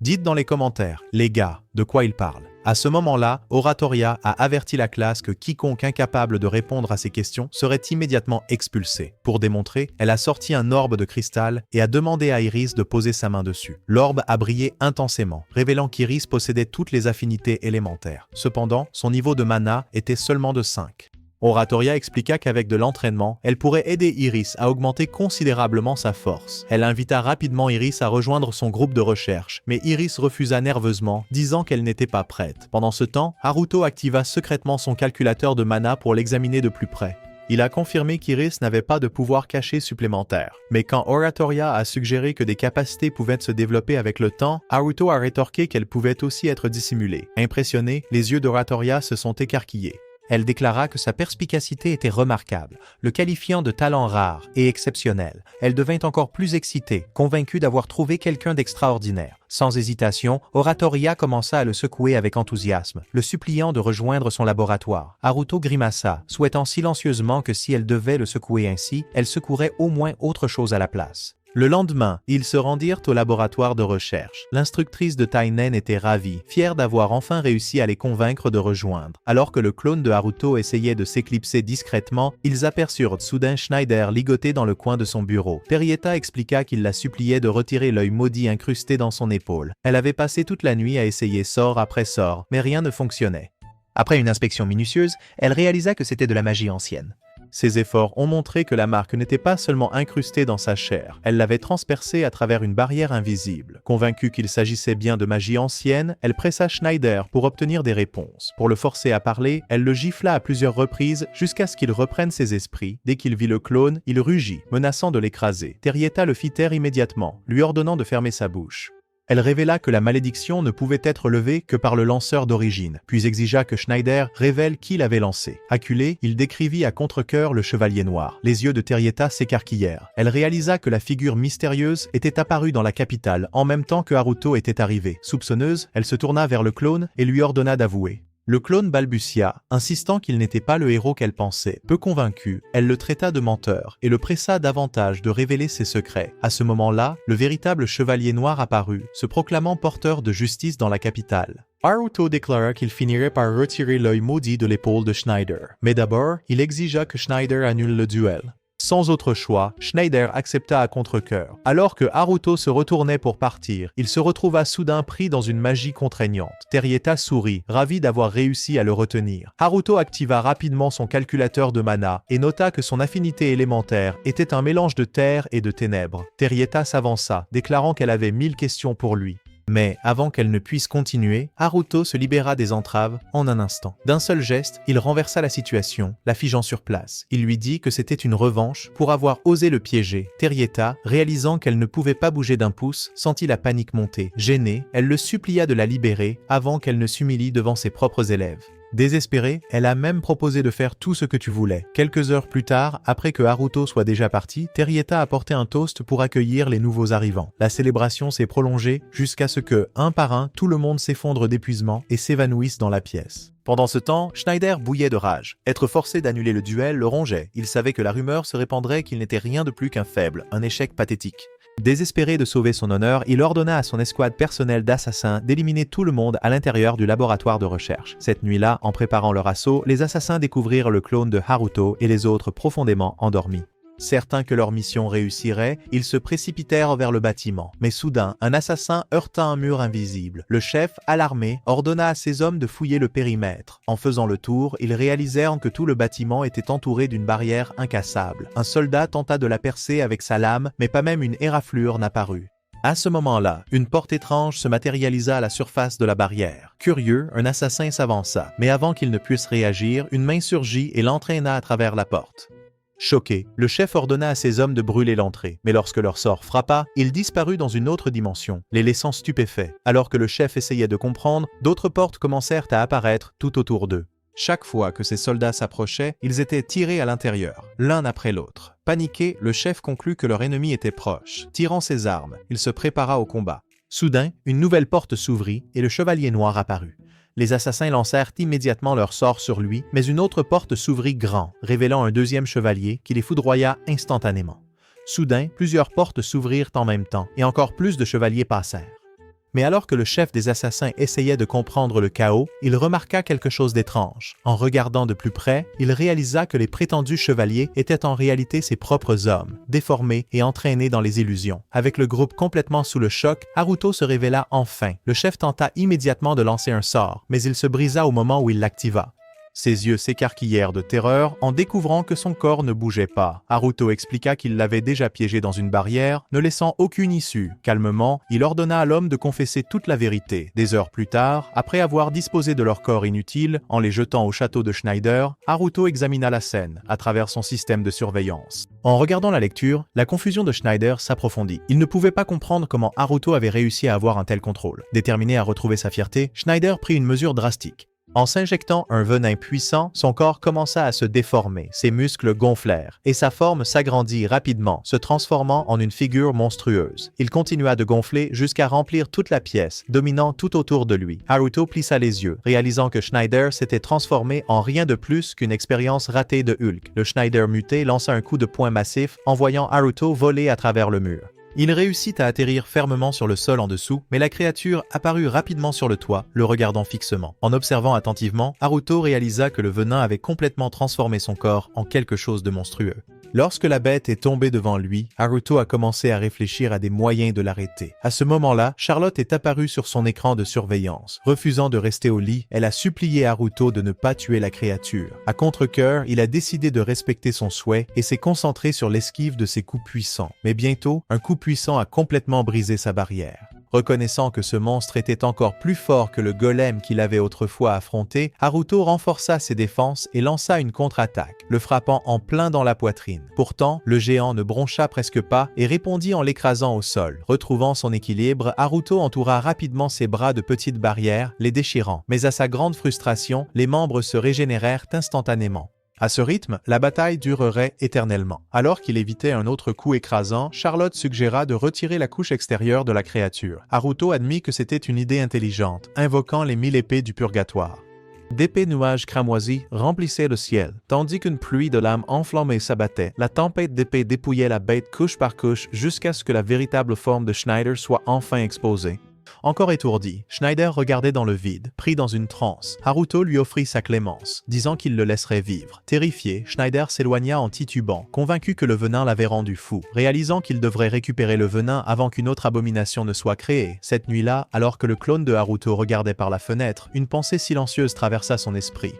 Dites dans les commentaires, les gars, de quoi il parle. À ce moment-là, Oratoria a averti la classe que quiconque incapable de répondre à ces questions serait immédiatement expulsé. Pour démontrer, elle a sorti un orbe de cristal et a demandé à Iris de poser sa main dessus. L'orbe a brillé intensément, révélant qu'Iris possédait toutes les affinités élémentaires. Cependant, son niveau de mana était seulement de 5. Oratoria expliqua qu'avec de l'entraînement, elle pourrait aider Iris à augmenter considérablement sa force. Elle invita rapidement Iris à rejoindre son groupe de recherche, mais Iris refusa nerveusement, disant qu'elle n'était pas prête. Pendant ce temps, Haruto activa secrètement son calculateur de mana pour l'examiner de plus près. Il a confirmé qu'Iris n'avait pas de pouvoir caché supplémentaire. Mais quand Oratoria a suggéré que des capacités pouvaient se développer avec le temps, Haruto a rétorqué qu'elles pouvaient aussi être dissimulées. Impressionné, les yeux d'Oratoria se sont écarquillés. Elle déclara que sa perspicacité était remarquable, le qualifiant de talent rare et exceptionnel. Elle devint encore plus excitée, convaincue d'avoir trouvé quelqu'un d'extraordinaire. Sans hésitation, Oratoria commença à le secouer avec enthousiasme, le suppliant de rejoindre son laboratoire. Haruto grimaça, souhaitant silencieusement que si elle devait le secouer ainsi, elle secouerait au moins autre chose à la place. Le lendemain, ils se rendirent au laboratoire de recherche. L'instructrice de Tainen était ravie, fière d'avoir enfin réussi à les convaincre de rejoindre. Alors que le clone de Haruto essayait de s'éclipser discrètement, ils aperçurent soudain Schneider ligoté dans le coin de son bureau. Terrietta expliqua qu'il la suppliait de retirer l'œil maudit incrusté dans son épaule. Elle avait passé toute la nuit à essayer sort après sort, mais rien ne fonctionnait. Après une inspection minutieuse, elle réalisa que c'était de la magie ancienne. Ses efforts ont montré que la marque n'était pas seulement incrustée dans sa chair, elle l'avait transpercée à travers une barrière invisible. Convaincue qu'il s'agissait bien de magie ancienne, elle pressa Schneider pour obtenir des réponses. Pour le forcer à parler, elle le gifla à plusieurs reprises jusqu'à ce qu'il reprenne ses esprits. Dès qu'il vit le clone, il rugit, menaçant de l'écraser. Terrietta le fit taire immédiatement, lui ordonnant de fermer sa bouche. Elle révéla que la malédiction ne pouvait être levée que par le lanceur d'origine, puis exigea que Schneider révèle qui l'avait lancé. Acculé, il décrivit à contre-cœur le chevalier noir. Les yeux de Terrietta s'écarquillèrent. Elle réalisa que la figure mystérieuse était apparue dans la capitale en même temps que Haruto était arrivé. Soupçonneuse, elle se tourna vers le clone et lui ordonna d'avouer. Le clone balbutia, insistant qu'il n'était pas le héros qu'elle pensait. Peu convaincue, elle le traita de menteur et le pressa davantage de révéler ses secrets. À ce moment-là, le véritable chevalier noir apparut, se proclamant porteur de justice dans la capitale. Haruto déclara qu'il finirait par retirer l'œil maudit de l'épaule de Schneider. Mais d'abord, il exigea que Schneider annule le duel. Sans autre choix, Schneider accepta à contre-cœur. Alors que Haruto se retournait pour partir, il se retrouva soudain pris dans une magie contraignante. Terrietta sourit, ravi d'avoir réussi à le retenir. Haruto activa rapidement son calculateur de mana et nota que son affinité élémentaire était un mélange de terre et de ténèbres. Terrietta s'avança, déclarant qu'elle avait 1000 questions pour lui. Mais avant qu'elle ne puisse continuer, Haruto se libéra des entraves en un instant. D'un seul geste, il renversa la situation, la figeant sur place. Il lui dit que c'était une revanche pour avoir osé le piéger. Terrietta, réalisant qu'elle ne pouvait pas bouger d'un pouce, sentit la panique monter. Gênée, elle le supplia de la libérer avant qu'elle ne s'humilie devant ses propres élèves. Désespérée, elle a même proposé de faire tout ce que tu voulais. Quelques heures plus tard, après que Haruto soit déjà parti, Terrietta a porté un toast pour accueillir les nouveaux arrivants. La célébration s'est prolongée jusqu'à ce que, un par un, tout le monde s'effondre d'épuisement et s'évanouisse dans la pièce. Pendant ce temps, Schneider bouillait de rage. Être forcé d'annuler le duel le rongeait. Il savait que la rumeur se répandrait qu'il n'était rien de plus qu'un faible, un échec pathétique. Désespéré de sauver son honneur, il ordonna à son escouade personnelle d'assassins d'éliminer tout le monde à l'intérieur du laboratoire de recherche. Cette nuit-là, en préparant leur assaut, les assassins découvrirent le clone de Haruto et les autres profondément endormis. Certains que leur mission réussirait, ils se précipitèrent vers le bâtiment. Mais soudain, un assassin heurta un mur invisible. Le chef, alarmé, ordonna à ses hommes de fouiller le périmètre. En faisant le tour, ils réalisèrent que tout le bâtiment était entouré d'une barrière incassable. Un soldat tenta de la percer avec sa lame, mais pas même une éraflure n'apparut. À ce moment-là, une porte étrange se matérialisa à la surface de la barrière. Curieux, un assassin s'avança, mais avant qu'il ne puisse réagir, une main surgit et l'entraîna à travers la porte. Choqué, le chef ordonna à ses hommes de brûler l'entrée, mais lorsque leur sort frappa, il disparut dans une autre dimension, les laissant stupéfaits. Alors que le chef essayait de comprendre, d'autres portes commencèrent à apparaître tout autour d'eux. Chaque fois que ces soldats s'approchaient, ils étaient tirés à l'intérieur, l'un après l'autre. Paniqué, le chef conclut que leur ennemi était proche. Tirant ses armes, il se prépara au combat. Soudain, une nouvelle porte s'ouvrit et le chevalier noir apparut. Les assassins lancèrent immédiatement leur sort sur lui, mais une autre porte s'ouvrit grand, révélant un deuxième chevalier qui les foudroya instantanément. Soudain, plusieurs portes s'ouvrirent en même temps, et encore plus de chevaliers passèrent. Mais alors que le chef des assassins essayait de comprendre le chaos, il remarqua quelque chose d'étrange. En regardant de plus près, il réalisa que les prétendus chevaliers étaient en réalité ses propres hommes, déformés et entraînés dans les illusions. Avec le groupe complètement sous le choc, Haruto se révéla enfin. Le chef tenta immédiatement de lancer un sort, mais il se brisa au moment où il l'activa. Ses yeux s'écarquillèrent de terreur en découvrant que son corps ne bougeait pas. Haruto expliqua qu'il l'avait déjà piégé dans une barrière, ne laissant aucune issue. Calmement, il ordonna à l'homme de confesser toute la vérité. Des heures plus tard, après avoir disposé de leur corps inutile, en les jetant au château de Schneider, Haruto examina la scène, à travers son système de surveillance. En regardant la lecture, la confusion de Schneider s'approfondit. Il ne pouvait pas comprendre comment Haruto avait réussi à avoir un tel contrôle. Déterminé à retrouver sa fierté, Schneider prit une mesure drastique. En s'injectant un venin puissant, son corps commença à se déformer, ses muscles gonflèrent, et sa forme s'agrandit rapidement, se transformant en une figure monstrueuse. Il continua de gonfler jusqu'à remplir toute la pièce, dominant tout autour de lui. Haruto plissa les yeux, réalisant que Schneider s'était transformé en rien de plus qu'une expérience ratée de Hulk. Le Schneider muté lança un coup de poing massif, envoyant Haruto voler à travers le mur. Il réussit à atterrir fermement sur le sol en dessous, mais la créature apparut rapidement sur le toit, le regardant fixement. En observant attentivement, Haruto réalisa que le venin avait complètement transformé son corps en quelque chose de monstrueux. Lorsque la bête est tombée devant lui, Haruto a commencé à réfléchir à des moyens de l'arrêter. À ce moment-là, Charlotte est apparue sur son écran de surveillance. Refusant de rester au lit, elle a supplié Haruto de ne pas tuer la créature. À contre-cœur, il a décidé de respecter son souhait et s'est concentré sur l'esquive de ses coups puissants. Mais bientôt, un coup puissant a complètement brisé sa barrière. Reconnaissant que ce monstre était encore plus fort que le golem qu'il avait autrefois affronté, Haruto renforça ses défenses et lança une contre-attaque, le frappant en plein dans la poitrine. Pourtant, le géant ne broncha presque pas et répondit en l'écrasant au sol. Retrouvant son équilibre, Haruto entoura rapidement ses bras de petites barrières, les déchirant. Mais à sa grande frustration, les membres se régénérèrent instantanément. À ce rythme, la bataille durerait éternellement. Alors qu'il évitait un autre coup écrasant, Charlotte suggéra de retirer la couche extérieure de la créature. Haruto admit que c'était une idée intelligente, invoquant les 1000 épées du purgatoire. D'épais nuages cramoisis remplissaient le ciel, tandis qu'une pluie de lames enflammées s'abattait. La tempête d'épées dépouillait la bête couche par couche jusqu'à ce que la véritable forme de Schneider soit enfin exposée. Encore étourdi, Schneider regardait dans le vide, pris dans une transe. Haruto lui offrit sa clémence, disant qu'il le laisserait vivre. Terrifié, Schneider s'éloigna en titubant, convaincu que le venin l'avait rendu fou. Réalisant qu'il devrait récupérer le venin avant qu'une autre abomination ne soit créée, cette nuit-là, alors que le clone de Haruto regardait par la fenêtre, une pensée silencieuse traversa son esprit.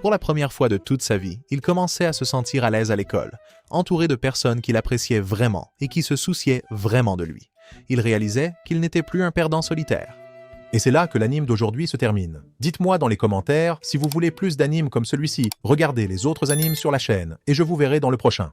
Pour la première fois de toute sa vie, il commençait à se sentir à l'aise à l'école, entouré de personnes qu'il appréciait vraiment et qui se souciaient vraiment de lui. Il réalisait qu'il n'était plus un perdant solitaire. Et c'est là que l'anime d'aujourd'hui se termine. Dites-moi dans les commentaires si vous voulez plus d'animes comme celui-ci. Regardez les autres animes sur la chaîne et je vous verrai dans le prochain.